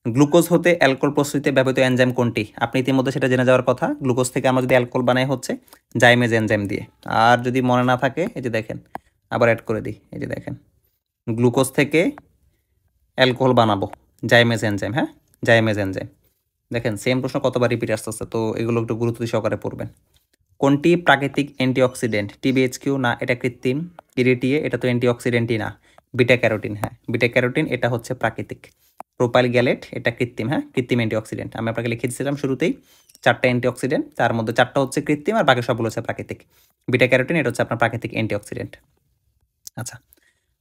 গ্লুকোজ হতে অ্যালকোহল প্রস্তুতিতে ব্যবহৃত এনজাইম কোনটি? আপনি ইতিমধ্যে সেটা জেনে যাওয়ার কথা। গ্লুকোজ থেকে আমরা যদি অ্যালকোহল বানাই হচ্ছে জাইমেজ এনজাইম দিয়ে। আর যদি মনে না থাকে, এই যে দেখেন, আবার অ্যাড করে দিই, এই যে দেখেন, গ্লুকোজ থেকে অ্যালকোহল বানাবো জাইমেজ এনজাইম। হ্যাঁ, জাইমেজ এনজাইম। দেখেন সেম প্রশ্ন কতবার রিপিট আসতেছে, তো এগুলো একটু গুরুত্ব সহকারে পড়বেন। কোনটি প্রাকৃতিক অ্যান্টিঅক্সিডেন্ট? TBHQ না, এটা কৃত্রিম। ইরিটিএ, এটা তো অ্যান্টিঅক্সিডেন্টই না। বিটা ক্যারোটিন, হ্যাঁ, বিটা ক্যারোটিন এটা হচ্ছে প্রাকৃতিক। প্রোপাইল গ্যালেট, এটা কৃত্রিম। হ্যাঁ, কৃত্রিম অ্যান্টিঅক্সিডেন্ট। আমি আপনাকে লিখে দিয়েছিলাম শুরুতেই 4টা অ্যান্টিঅক্সিডেন্ট, তার মধ্যে 4টা হচ্ছে কৃত্রিম আর বাকি সবগুলো হচ্ছে প্রাকৃতিক। বিটা ক্যারোটিন এটা হচ্ছে আপনার প্রাকৃতিক অ্যান্টিঅক্সিডেন্ট। আচ্ছা,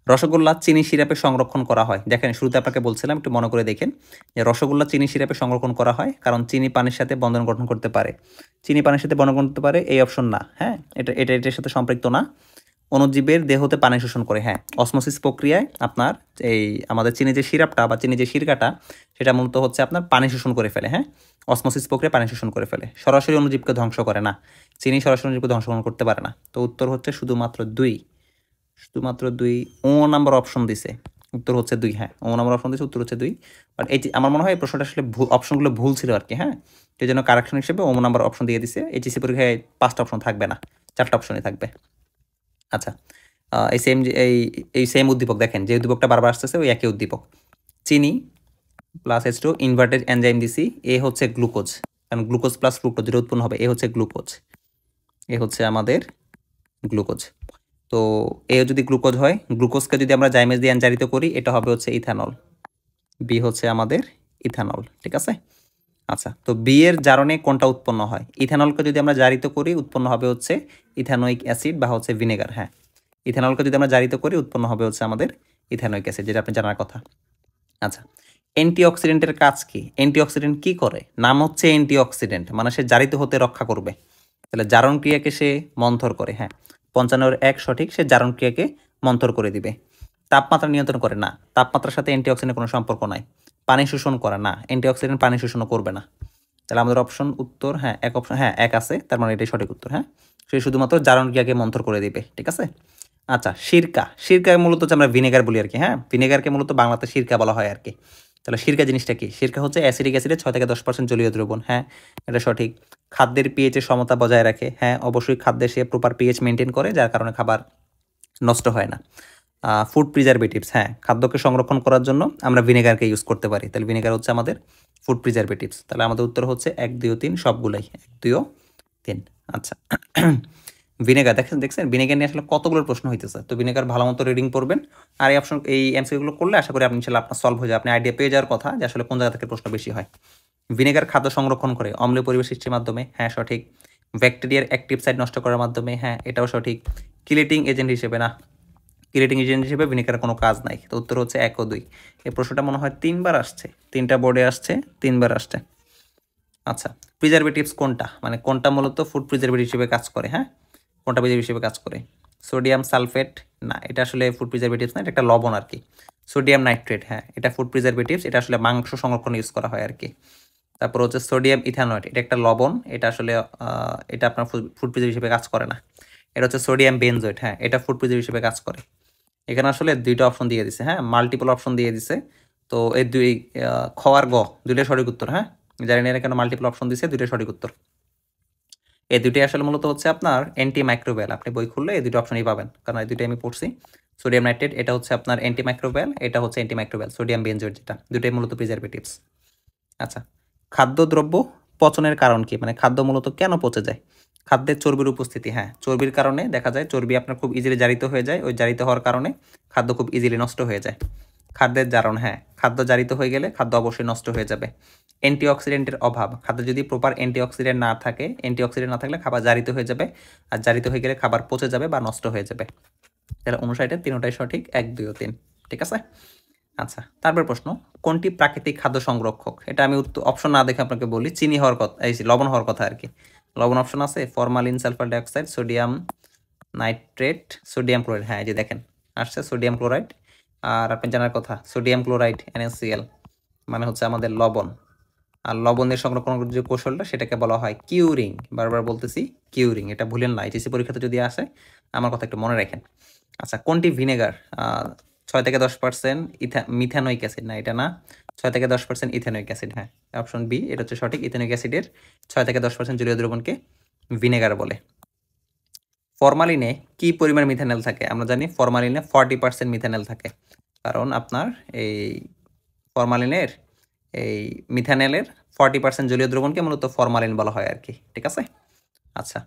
রসগোল্লা চিনি সিরাপে সংরক্ষণ করা হয়। দেখেন শুরুতে আপনাকে বলছিলাম, একটু মনে করে দেখেন যে রসগোল্লা চিনি সিরাপে সংরক্ষণ করা হয় কারণ চিনি পানির সাথে বন্ধন গঠন করতে পারে। চিনি পানির সাথে বন্ধন করতে পারে এই অপশন না, হ্যাঁ, এটার সাথে সম্পৃক্ত না। অণুজীবের দেহতে পানি শোষণ করে, হ্যাঁ, অসমোসিস প্রক্রিয়ায় আপনার এই আমাদের চিনি যে সিরাপটা বা চিনি যে সিরকাটা সেটা মূলত হচ্ছে আপনার পানি শোষণ করে ফেলে, হ্যাঁ, অসমোসিস প্রক্রিয়ায় পানি শোষণ করে ফেলে, সরাসরি অণুজীবকে ধ্বংস করে না। চিনি সরাসরি অণুজীবকে ধ্বংস করতে পারে না। তো উত্তর হচ্ছে শুধুমাত্র 2, শুধুমাত্র 2 ও নাম্বার অপশন দিছে, উত্তর হচ্ছে 2, হ্যাঁ, ও নাম্বার অপশন দিছে, উত্তর হচ্ছে 2। বাট এই আমার মনে হয় এই প্রশ্নটা আসলে অপশনগুলো ভুল ছিল আর কি, হ্যাঁ, সেই জন্য কারেকশন হিসেবে ও নাম্বার অপশন দিয়ে দিছে। এইচএসসি পরীক্ষায় 5টা অপশন থাকবে না, 4টা অপশনই থাকবে। আচ্ছা, এই সেম এই সেম উদ্দীপক দেখেন, যে উদ্দীপকটা বারবার আসতেছে ওই একই উদ্দীপক। চিনি প্লাস H2 ইনভার্টেড এনজাইম দিছি, এ হচ্ছে গ্লুকোজ, কারণ গ্লুকোজ প্লাস ফ্রুক্টোজ যেটা উৎপন্ন হবে, এ হচ্ছে গ্লুকোজ, এ হচ্ছে আমাদের গ্লুকোজ। তো এ যদি গ্লুকোজ হয়, গ্লুকোজকে যদি আমরা জাইমেজ দিয়ে জারিত করি, এটা হবে হচ্ছে ইথানল, বি হচ্ছে আমাদের ইথানল, ঠিক আছে। আচ্ছা, তো বি এর জারণে কোনটা উৎপন্ন হয়? ইথানলকে যদি আমরা জারিত করি উৎপন্ন হবে হচ্ছে ইথানোয়িক অ্যাসিড বা হচ্ছে ভিনেগার, হ্যাঁ, ইথানলকে যদি আমরা জারিত করি উৎপন্ন হবে হচ্ছে আমাদের ইথানোয়িক অ্যাসিড, যেটা আপনি জানার কথা। আচ্ছা, অ্যান্টিঅক্সিডেন্টের কাজ কি? অ্যান্টিঅক্সিডেন্ট কি করে? নাম হচ্ছে অ্যান্টিঅক্সিডেন্ট, মানে সে জারিত হতে রক্ষা করবে। তাহলে জারণ ক্রিয়াকে সে মন্থর করে, হ্যাঁ, 55-1 সঠিক, সে জারণ ক্রিয়াকে মন্থর করে দিবে। তাপমাত্রা নিয়ন্ত্রণ করে না, তাপমাত্রার সাথে অ্যান্টিঅক্সিডেন্টের কোনো সম্পর্ক নাই। পানি শোষণ করে না, অ্যান্টিঅক্সিডেন্ট পানি শোষণও করবে না। তাহলে আমাদের অপশন উত্তর, হ্যাঁ, এক অপশন, হ্যাঁ, এক আছে, তার মানে এটাই সঠিক উত্তর, হ্যাঁ, সে শুধুমাত্র জারণ ক্রিয়াকে মন্থর করে দিবে, ঠিক আছে। আচ্ছা, সিরকা, সিরকা মূলত হচ্ছে আমরা ভিনেগার বলি আর কি, হ্যাঁ, ভিনেগারকে মূলত বাংলাতে সিরকা বলা হয় আর কি। তাহলে সিরকা জিনিসটা কি? সিরকা হচ্ছে অ্যাসিডিক অ্যাসিডের 6-10% জলীয় দ্রবণ, হ্যাঁ, এটা সঠিক। খাদ্যের পিএইচ এর সমতা বজায় রাখে, হ্যাঁ, অবশ্যই খাদ্যে সে প্রপার পিএইচ মেনটেন করে, যার কারণে খাবার নষ্ট হয় না। ফুড প্রিজারভেটিভস, হ্যাঁ, খাদ্যকে সংরক্ষণ করার জন্য আমরা ভিনেগারকে ইউজ করতে পারি, তাহলে ভিনেগার হচ্ছে আমাদের ফুড প্রিজারভেটিভস। তাহলে আমাদের উত্তর হচ্ছে 1, 2 ও 3 সবগুলাই, 1, 2 ও 3। আচ্ছা, ভিনেগার দেখছেন ভিনেগার নিয়ে আসলে কতগুলো প্রশ্ন হইতেছে, তো ভিনেগার ভালো মতো রিডিং করবেন। আর এই অপশন এই এমসিকিউগুলো করলে আশা করি আপনি ইনশাআল্লাহ আপনার সলভ হয়ে যায়, আপনি আইডিয়া পেয়ে যাওয়ার কথা যে আসলে কোন জায়গা থেকে প্রশ্ন বেশি হয়। ভিনেগার খাদ্য সংরক্ষণ করে অম্লীয় পরিবেশ সৃষ্টির মাধ্যমে, হ্যাঁ সঠিক। ব্যাকটেরিয়ার অ্যাক্টিভ সাইট নষ্ট করার মাধ্যমে, হ্যাঁ এটাও সঠিক। কিলেটিং এজেন্ট হিসেবে না, কিলেটিং এজেন্ট হিসেবে ভিনেগারের কোনো কাজ নাই, তো উত্তর হচ্ছে 1 ও 2। এই প্রশ্নটা মনে হয় 3বার আসছে, 3টা বোর্ডে আসছে, 3বার আসছে। আচ্ছা, প্রিজারভেটিভস কোনটা, মানে কোনটা মূলত ফুড প্রিজারভেটিভ হিসেবে কাজ করে, হ্যাঁ, কোনটা প্রিজারভেটিভ হিসেবে কাজ করে? সোডিয়াম সালফেট, না এটা আসলে ফুড প্রিজারভেটিভস না, এটা একটা লবণ আর কি। সোডিয়াম নাইট্রেট, হ্যাঁ এটা ফুড প্রিজারভেটিভস, এটা আসলে মাংস সংরক্ষণে ইউজ করা হয় আর কি। তারপর হচ্ছে সোডিয়াম ইথানয়েড, এটা একটা লবণ, এটা আসলে এটা আপনার ফুড প্রিজারভেটিভ হিসেবে কাজ করে না। এটা হচ্ছে সোডিয়াম বেনজয়েড, হ্যাঁ এটা ফুড প্রিজারভেটিভ হিসেবে কাজ করে। এখানে আসলে 2টা অপশন দিয়ে দিছে, হ্যাঁ মাল্টিপল অপশন দিয়ে দিছে। তো এই দুই খ আর গ 2টাই সঠিক উত্তর, হ্যাঁ, জানি না কেন মাল্টিপল অপশন দিছে, 2টাই সঠিক উত্তর। এই দুটোই আসলে মূলত হচ্ছে আপনার অ্যান্টি মাইক্রোবিয়াল, আপনি বই খুললে এই দুটো অপশনই পাবেন, কারণ এই দুটোই আমি পড়ছি। সোডিয়াম নাইট্রেট এটা হচ্ছে আপনার অ্যান্টি মাইক্রোবিয়াল, এটা হচ্ছে অ্যান্টি মাইক্রোবিয়াল সোডিয়াম বেনজয়েড, যেটা দুটোই মূলত প্রিজারভেটিভস। আচ্ছা, খাদ্যদ্রব্য পচনের কারণ কি, মানে খাদ্য মূলত কেন পচে যায়? খাদ্যের চর্বির উপস্থিতি, হ্যাঁ চর্বির কারণে দেখা যায় চর্বি আপনার খুব ইজিলি জারিত হয়ে যায়, ওই জারিত হওয়ার কারণে খাদ্য খুব ইজিলি নষ্ট হয়ে যায়। খাদ্যের জারণ, হ্যাঁ খাদ্য জারিত হয়ে গেলে খাদ্য অবশ্যই নষ্ট হয়ে যাবে। অ্যান্টিঅক্সিডেন্টের অভাব, খাদ্য যদি প্রপার অ্যান্টিঅক্সিডেন্ট না থাকে, অ্যান্টিঅক্সিডেন্ট না থাকলে খাবার জারিত হয়ে যাবে, আর জারিত হয়ে গেলে খাবার পচে যাবে বা নষ্ট হয়ে যাবে। তাহলে 59-এর 3টাই সঠিক, 1, 2 ও 3, ঠিক আছে। আচ্ছা, তারপর প্রশ্ন, কোনটি প্রাকৃতিক খাদ্য সংরক্ষক? এটা আমি অপশন না দেখে আপনাকে বলি, চিনি হওয়ার কথা, এই লবণ হওয়ার কথা আর কি। লবণ অপশন আছে formalin, sulphur dioxide, sodium nitrate, sodium chloride, হ্যাঁ এই যে দেখেন আসছে সোডিয়াম ক্লোরাইড। আর আপনি জানার কথা সোডিয়াম ক্লোরাইড NaCl মানে হচ্ছে আমাদের লবণ। আর লবণের সংরক্ষণের যে কৌশলটা সেটাকে বলা হয় কিউরিং, বারবার বলতেছি কিউরিং, এটা ভুলেন না, এইচএসসি পরীক্ষাতে যদি আসে আমার কথা একটু মনে রাখেন। আচ্ছা, কোনটি ভিনেগার 6-10% মিথানোইক অ্যাসিড, না এটা না, 6-10% ইথানোইক অ্যাসিড, হ্যাঁ অপশন বি এটা হচ্ছে সঠিক। ইথানোইক অ্যাসিডের 6-10% জলীয় দ্রবণকে ভিনেগার বলে। ফরমালিনে কি পরিমাণ মিথানল থাকে? আমরা জানি ফরমালিনে 40% মিথানল থাকে, কারণ আপনার এই ফরমালিনের এই মিথানলের 40% জলীয় দ্রবণকে মূলত ফরমালিন বলা হয় আর কি, ঠিক আছে। আচ্ছা,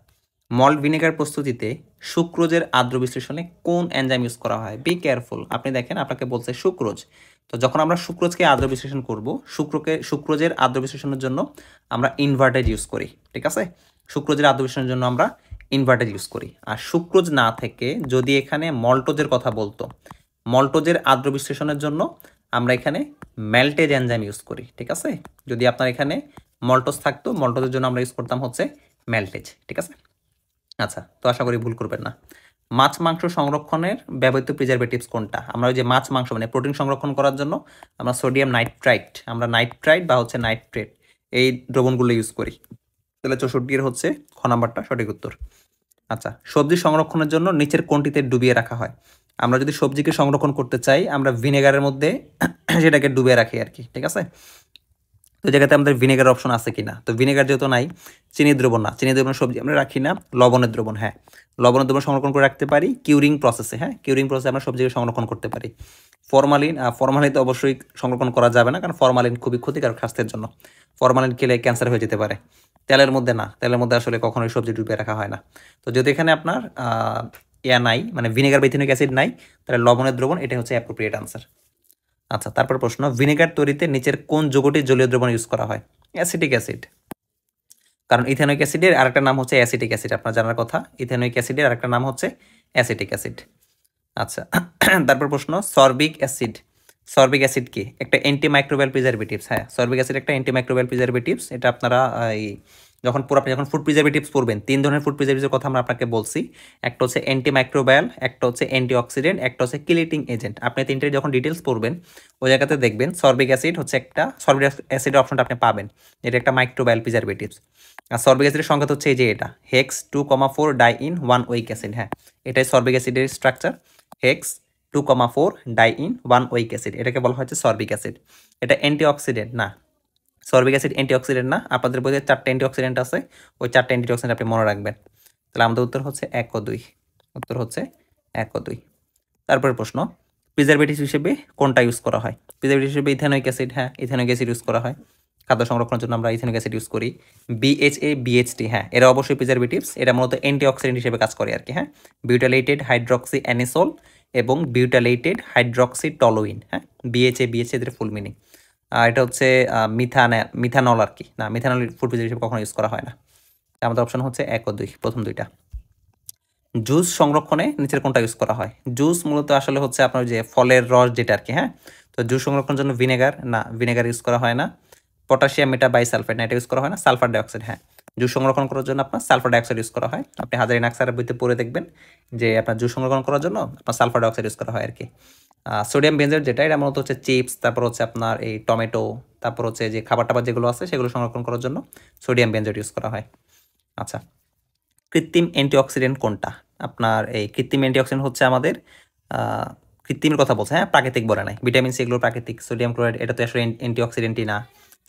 মল্ট ভিনেগার প্রস্তুতিতে সুক্রোজের আর্দ্র বিশ্লেষণে কোন এনজাইম ইউজ করা হয়? বি কেয়ারফুল, আপনি দেখেন আপনাকে বলছে সুক্রোজ, তো যখন আমরা সুক্রোজকে আর্দ্র বিশ্লেষণ করব, সুক্রোজের আর্দ্র বিশ্লেষণের জন্য আমরা ইনভার্টেড ইউজ করি, ঠিক আছে। সুক্রোজের আর্দ্র বিশ্লেষণের জন্য আমরা ইনভার্টেড ইউজ করি। আর সুক্রোজ না থেকে যদি এখানে মল্টোজের কথা বলতো, মল্টোজের আর্দ্র বিশ্লেষণের জন্য আমরা এখানে ম্যালটেজ এনজাইম ইউজ করি, ঠিক আছে। যদি আপনার এখানে মল্টোজ থাকতো, মল্টোজের জন্য আমরা ইউজ করতাম হচ্ছে ম্যালটেজ, ঠিক আছে। আচ্ছা, তো আশা করি ভুল করবেন না। মাছ মাংস সংরক্ষণের ব্যবহৃত প্রিজারভেটিভস কোনটা? আমরা ওই যে মাছ মাংস মানে প্রোটিন সংরক্ষণ করার জন্য আমরা সোডিয়াম নাইট্রাইট, আমরা নাইট্রাইট বা হচ্ছে নাইট্রেট এই দ্রবণগুলো ইউজ করি। তাহলে 64 হচ্ছে খ নাম্বারটা সঠিক উত্তর। আচ্ছা, সবজি সংরক্ষণের জন্য নিচের কোনটিতে ডুবিয়ে রাখা হয়? আমরা যদি সবজিকে সংরক্ষণ করতে চাই আমরা ভিনেগারের মধ্যে সেটাকে ডুবিয়ে রাখি আর কি, ঠিক আছে। তো জায়গাতে আমাদের ভিনেগার অপশন আছে কিনা, তো ভিনেগার যেহেতু নাই, চিনি দ্রবণ না, চিনি দ্রবণ সবজি আমরা রাখি না, লবণের দ্রবণ, হ্যাঁ লবণের দ্রবণ সংরক্ষণ করে রাখতে পারি কিউরিং প্রসেসে, হ্যাঁ কিউরিং প্রসেসে আমরা সবজিকে সংরক্ষণ করতে পারি। ফরমালিন, ফরমালিন তো অবশ্যই সংরক্ষণ করা যাবে না, কারণ ফরমালিন খুবই ক্ষতিকারক স্বাস্থ্যের জন্য, ফরমালিন খেলে ক্যান্সার হয়ে যেতে পারে। তেলের মধ্যে না, তেলের মধ্যে আসলে কখনোই সবজি ডুবিয়ে রাখা হয় না। তো যদি এখানে আপনার ইয়া নাই, মানে ভিনেগার বা ইথেনিক অ্যাসিড নাই, তাহলে লবণের দ্রবণ এটা হচ্ছে অ্যাপ্রোপ্রিয়েট আনসার। আচ্ছা, তারপর প্রশ্ন, ভিনেগার তৈরিতে নিচের কোন যৌগটি জলীয় দ্রবণ ইউজ করা হয়? অ্যাসিটিক অ্যাসিড, কারণ ইথেনয়িক অ্যাসিডের আরেকটা নাম হচ্ছে অ্যাসিটিক অ্যাসিড, আপনার জানার কথা, ইথেনয়িক অ্যাসিডের আরেকটা নাম হচ্ছে অ্যাসিটিক অ্যাসিড। আচ্ছা, তারপর প্রশ্ন, সরবিক অ্যাসিড, সরবিক অ্যাসিড কি? একটা অ্যান্টিমাইক্রোবিয়াল প্রিজারভেটিভস, হ্যাঁ সরবিক অ্যাসিড একটা অ্যান্টিমাইক্রোবিয়াল প্রিজারভেটিভস। এটা আপনারা এই যখন আপনি যখন ফুড প্রিজারভেটিভস পড়বেন, 3 ধরনের ফুড প্রিজারভেটিভসের কথা আমরা আপনাকে বলছি, একটা হচ্ছে অ্যান্টিমাইক্রোবিয়াল, একটা হচ্ছে অ্যান্টিঅক্সিডেন্ট, একটা হচ্ছে কিলেটিং এজেন্ট। আপনি তিনটে যখন ডিটেলস পড়বেন ওই জায়গাতে দেখবেন সরবিক অ্যাসিড হচ্ছে একটা, সরবিক অ্যাসিডের অপশনটা আপনি পাবেন, এটা একটা মাইক্রোবায়াল প্রিজারভেটিভস। আর সরবিক অ্যাসিডের সংখ্যা হচ্ছে এই যে এটা hex 2,4 diene 1 oic acid, হ্যাঁ এটাই সরবিক অ্যাসিডের structure, hex 2,4 diene 1 oic acid, এটাকে বলা হচ্ছে সরবিক অ্যাসিড। এটা অ্যান্টিঅক্সিডেন্ট না, সরবিক অ্যাসিড অ্যান্টিঅক্সিডেন্ট না, আপনাদের বইতে 4টা অ্যান্টিঅক্সিডেন্ট আছে, ওই 4টা অ্যান্টিঅক্সিডেন্ট আপনি মনে রাখবেন। তাহলে আমাদের উত্তর হচ্ছে 1 ও 2, উত্তর হচ্ছে 1 ও 2। তারপরে প্রশ্ন, প্রিজারভেটিভ হিসেবে কোনটা ইউজ করা হয়? প্রিজারভেটিভ হিসেবে ইথেনয়িক অ্যাসিড, হ্যাঁ ইথেনয়িক অ্যাসিড ইউজ করা হয়, খাদ্য সংরক্ষণের জন্য আমরা ইথেনয়িক অ্যাসিড ইউজ করি। বিএইচএ, বিএইচটি, হ্যাঁ এরা অবশ্যই প্রিজারভেটিভস, এটা মূলত অ্যান্টিঅক্সিডেন্ট হিসেবে কাজ করে আর কি, হ্যাঁ বিউটাইলেটেড হাইড্রক্সি অ্যানিসোল এবং বিউটাইলেটেড হাইড্রক্সি টলোইন, হ্যাঁ বিএইচএ, বিএইচএ এদের ফুল মিনিং। এটা হচ্ছে মিথানল আর কি, না মিথানল ফুড প্রিজারভেটিভ হিসেবে কখনো ইউজ করা হয় না। আমাদের অপশন হচ্ছে 1 ও 2, প্রথম দুইটা। জুস সংরক্ষণে নিচের কোনটা ইউজ করা হয়? জুস মূলত আসলে হচ্ছে আপনার যে ফলের রস যেটা আর কি, হ্যাঁ তো জুস সংরক্ষণের জন্য ভিনেগার, না ভিনেগার ইউজ করা হয় না। পটাশিয়াম মেটাবাইসালফেট, না এটা ইউজ করা হয় না। সালফার ডাইঅক্সাইড, হ্যাঁ জুস সংরক্ষণ করার জন্য আপনার সালফার ডাইঅক্সাইড ইউজ করা হয়। আপনি হাজারি নাকসারের বইতে পড়ে দেখবেন যে আপনার জুস সংরক্ষণ করার জন্য আপনার সালফার ডাইঅক্সাইড ইউজ করা হয় আর কি। সোডিয়াম বেনজয়েড যেটা, এটা মূলত হচ্ছে চিপস, তারপর হচ্ছে আপনার এই টমেটো, তারপর হচ্ছে যে খাবার টাবার যেগুলো আছে সেগুলো সংরক্ষণ করার জন্য সোডিয়াম বেনজয়েড ইউজ করা হয়। আচ্ছা, কৃত্রিম অ্যান্টিঅক্সিডেন্ট কোনটা? আপনার এই কৃত্রিম অ্যান্টিঅক্সিডেন্ট হচ্ছে আমাদের কৃত্রিমের কথা বলছে, হ্যাঁ প্রাকৃতিক বলে নাই, ভিটামিন সি এগুলো প্রাকৃতিক, সোডিয়াম ক্লোরাইড এটা তো আসলে অ্যান্টিঅক্সিডেন্টই না,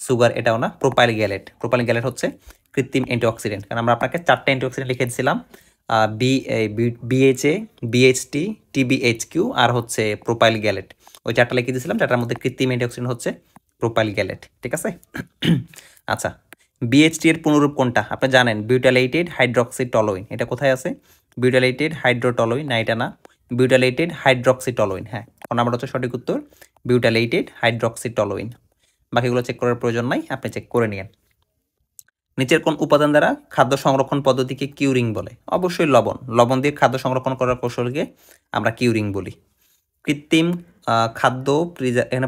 সুগার এটাও না। প্রোপাইল গ্যালেট, প্রোপাইল গ্যালেট হচ্ছে কৃত্রিম অ্যান্টিঅক্সিডেন্ট, কারণ আমরা আপনাকে 4টা অ্যান্টিঅক্সিডেন্ট লিখে দিয়েছিলাম, বিএইচএ, বিএইচটি, টিবিএইচকিউ আর হচ্ছে প্রোপাইল গ্যালেট, ওই 4টা লিখে দিয়েছিলাম, 4টার মধ্যে কৃত্রিম অ্যান্টিঅক্সিডেন্ট হচ্ছে প্রোপাইল গ্যালেট, ঠিক আছে। আচ্ছা, বিএইচটি এর পুনরূপ কোনটা? আপনি জানেন বিউটাইলেটেড হাইড্রক্সি টলোইন, এটা কোথায় আছে? বিউটাইলেটেড হাইড্রোটলোইন, না এটা না, বিউটাইলেটেড হাইড্রক্সি টলোইন, হ্যাঁ নাম্বার হচ্ছে সঠিক উত্তর বিউটাইলেটেড হাইড্রক্সি টলোইন। বাকিগুলো চেক করার প্রয়োজন নাই, আপনি চেক করে নিন। নিচের কোন উপাদান দ্বারা খাদ্য সংরক্ষণ পদ্ধতিকে কিউরিং বলে? অবশ্যই লবণ, লবণ দিয়ে খাদ্য সংরক্ষণ করার কৌশলকে আমরা কিউরিং বলি। কৃত্রিম খাদ্য এখানে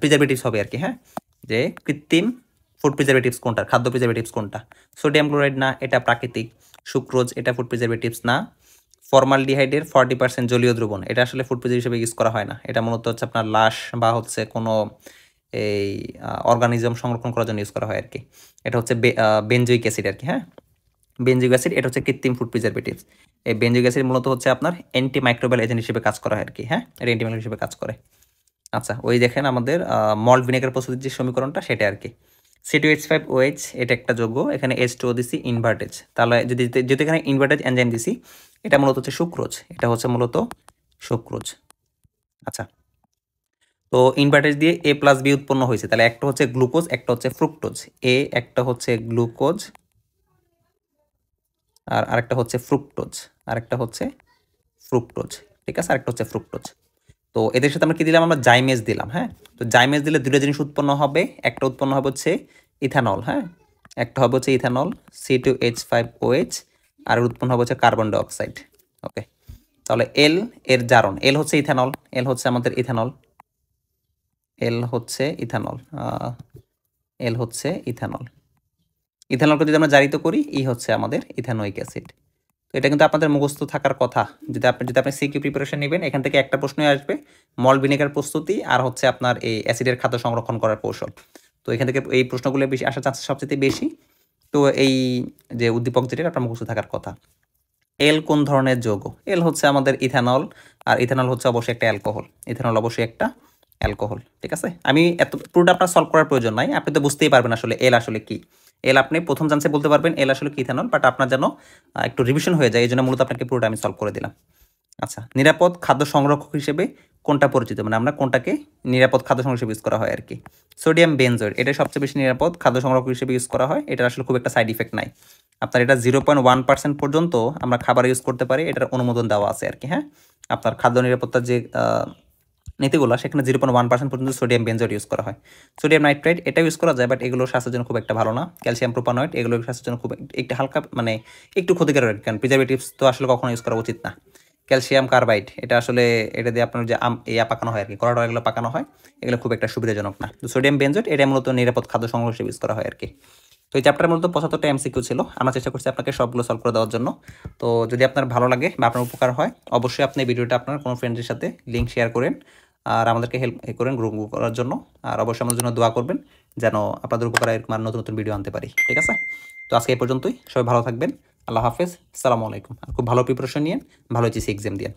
প্রিজারভেটিভস হবে আর কি, হ্যাঁ যে কৃত্রিম ফুড প্রিজারভেটিভস কোনটা, খাদ্য প্রিজারভেটিভস কোনটা? সোডিয়াম ক্লোরাইড, না এটা প্রাকৃতিক। সুক্রোজ, এটা ফুড প্রিজারভেটিভস না। ফর্মালডিহাইডের 40% জলীয় দ্রবণ, এটা আসলে ফুড প্রিজারভেটিভ হিসেবে ইউজ করা হয় না, এটা মূলত হচ্ছে আপনার লাশ বা হচ্ছে কোনো এই অর্গানিজম সংরক্ষণ করার জন্য ইউজ করা হয় আর কি। এটা হচ্ছে বেনজোইক অ্যাসিড আর কি, হ্যাঁ বেনজোইক অ্যাসিড, এটা হচ্ছে কৃত্রিম ফুড প্রিজারভেটিভস। এই বেনজোইক অ্যাসিড মূলত হচ্ছে আপনার অ্যান্টিমাইক্রোবিয়াল এজেন্ট হিসেবে কাজ করা হয় আর কি, হ্যাঁ এটা অ্যান্টিমাইক্রোবিয়াল হিসেবে কাজ করে। আচ্ছা, ওই দেখেন আমাদের মল্ট ভিনেগার প্রস্তুতির যে সমীকরণটা সেটা আর কি। C2H5OH এটা একটা যৌগ, এখানে H2O দিছি ইনভার্টেজ, তাহলে যদি এখানে ইনভার্টেজ এনজাইম দিছি, এটা মূলত হচ্ছে সুক্রোজ, এটা হচ্ছে মূলত সুক্রোজ। আচ্ছা, তো ইনভার্টেজ দিয়ে A+B উৎপন্ন হয়েছে, তাহলে একটা হচ্ছে গ্লুকোজ, একটা হচ্ছে ফ্রুক্টোজ, একটা হচ্ছে গ্লুকোজ আর আরেকটা হচ্ছে ফ্রুক্টোজ, আরেকটা হচ্ছে ফ্রুক্টোজ, ঠিক আছে আরেকটা হচ্ছে ফ্রুক্টোজ। তো এদের সাথে আমরা কি দিলাম? আমরা জাইমেজ দিলাম, হ্যাঁ তো জাইমেজ দিলে দুটো জিনিস উৎপন্ন হবে, একটা উৎপন্ন হবে হচ্ছে ইথানল, হ্যাঁ একটা হবে হচ্ছে ইথানল C2H5OH আর উৎপন্ন হবে হচ্ছে কার্বন ডাইঅক্সাইড। ওকে, তাহলে এল এর জারণ, এল হচ্ছে ইথানল, এল হচ্ছে আমাদের ইথানল, এল হচ্ছে ইথানল, এল হচ্ছে ইথানল। ইথানলকে যদি আমরা জারিত করি, ই হচ্ছে আমাদের ইথানোয়িক অ্যাসিড। তো এটা কিন্তু আপনাদের মুখস্থ থাকার কথা। যদি আপনি সিকিউ প্রিপারেশন নেবেন, এখান থেকে একটা প্রশ্নই আসবে, মল ভিনেগার প্রস্তুতি আর হচ্ছে আপনার এই অ্যাসিডের খাদ্য সংরক্ষণ করার কৌশল। তো এখান থেকে এই প্রশ্নগুলো বেশি আসার চান্সেস সবচেয়ে বেশি। তো এই যে উদ্দীপক যেটা আপনার মুখস্থ থাকার কথা। এল কোন ধরনের যৌগ? এল হচ্ছে আমাদের ইথানল, আর ইথানল হচ্ছে অবশ্যই একটা অ্যালকোহল। ইথানল অবশ্যই একটা অ্যালকোহল, ঠিক আছে? আমি এত পুরোটা আপনার সলভ করার প্রয়োজন নাই, আপনি তো বুঝতেই পারবেন আসলে এল আসলে কি। এল আপনি প্রথম চান্সে বলতে পারবেন এল আসলে কি ইথানল, বাট আপনার যেন একটু রিভিশন হয়ে যায়, এই জন্য মূলত আপনাকে পুরোটা আমি সলভ করে দিলাম। আচ্ছা, নিরাপদ খাদ্য সংরক্ষক হিসেবে কোনটা পরিচিত, মানে আমরা কোনটাকে নিরাপদ খাদ্য সংরক্ষক হিসেবে ইউজ করা হয় আর কি? সোডিয়াম বেনজয়েড, এটা সবচেয়ে বেশি নিরাপদ খাদ্য সংরক্ষক হিসেবে ইউজ করা হয়। এটা আসলে খুব একটা সাইড ইফেক্ট নাই। আপনার এটা 0.1% পর্যন্ত আমরা খাবার ইউজ করতে পারি, এটার অনুমোদন দেওয়া আছে আর কি। হ্যাঁ, আপনার খাদ্য নিরাপত্তার যে নীতিগুলো, সেখানে 0.1% পর্যন্ত সোডিয়াম বেনজয়েড ইউজ করা হয়। সোডিয়াম নাইট্রেট এটা ইউজ করা যায়, বাট এগুলো স্বাস্থ্যের জন্য খুব একটা ভালো না। ক্যালসিয়াম প্রোপানয়েড এগুলো স্বাস্থ্যের জন্য খুব একটু হালকা, মানে একটু ক্ষতিকারক, কারণ প্রিজারভেটিভস তো আসলে কখনো ইউজ করা উচিত না। ক্যালসিয়াম কার্বাইড এটা আসলে এটা দিয়ে আপনার যে পাকানো হয় আর কি, কলাটা এগুলো পাকানো হয়, এগুলো খুব একটা সুবিধাজনক না। তো সোডিয়াম বেনজয়েড এটা মূলত নিরাপদ খাদ্য সংরক্ষক হিসেবে ইউজ করা হয় আর কি। তো এই চ্যাপ্টারের মূলত 75টা এমসিকিউ ছিল, আমরা চেষ্টা করছি আপনাকে সবগুলো সলভ করে দেওয়ার জন্য। তো যদি আপনার ভালো লাগে বা আপনার উপকার হয়, অবশ্যই আপনি ভিডিওটা আপনার কোনো ফ্রেন্ডের সাথে লিঙ্ক শেয়ার করেন, আর আমাদেরকে হেল্প করেন গ্রো করার জন্য। আর অবশ্যই আমাদের জন্য দোয়া করবেন, যেন আপনাদের উপকারে এরকম আর নতুন নতুন ভিডিও আনতে পারি, ঠিক আছে? তো আজকে এই পর্যন্তই, সবাই ভালো থাকবেন, আল্লাহ হাফেজ, আসসালামু আলাইকুম। আর খুব ভালো প্রিপারেশন নিয়ে ভালো এইচএসসি এক্সাম দিয়ে।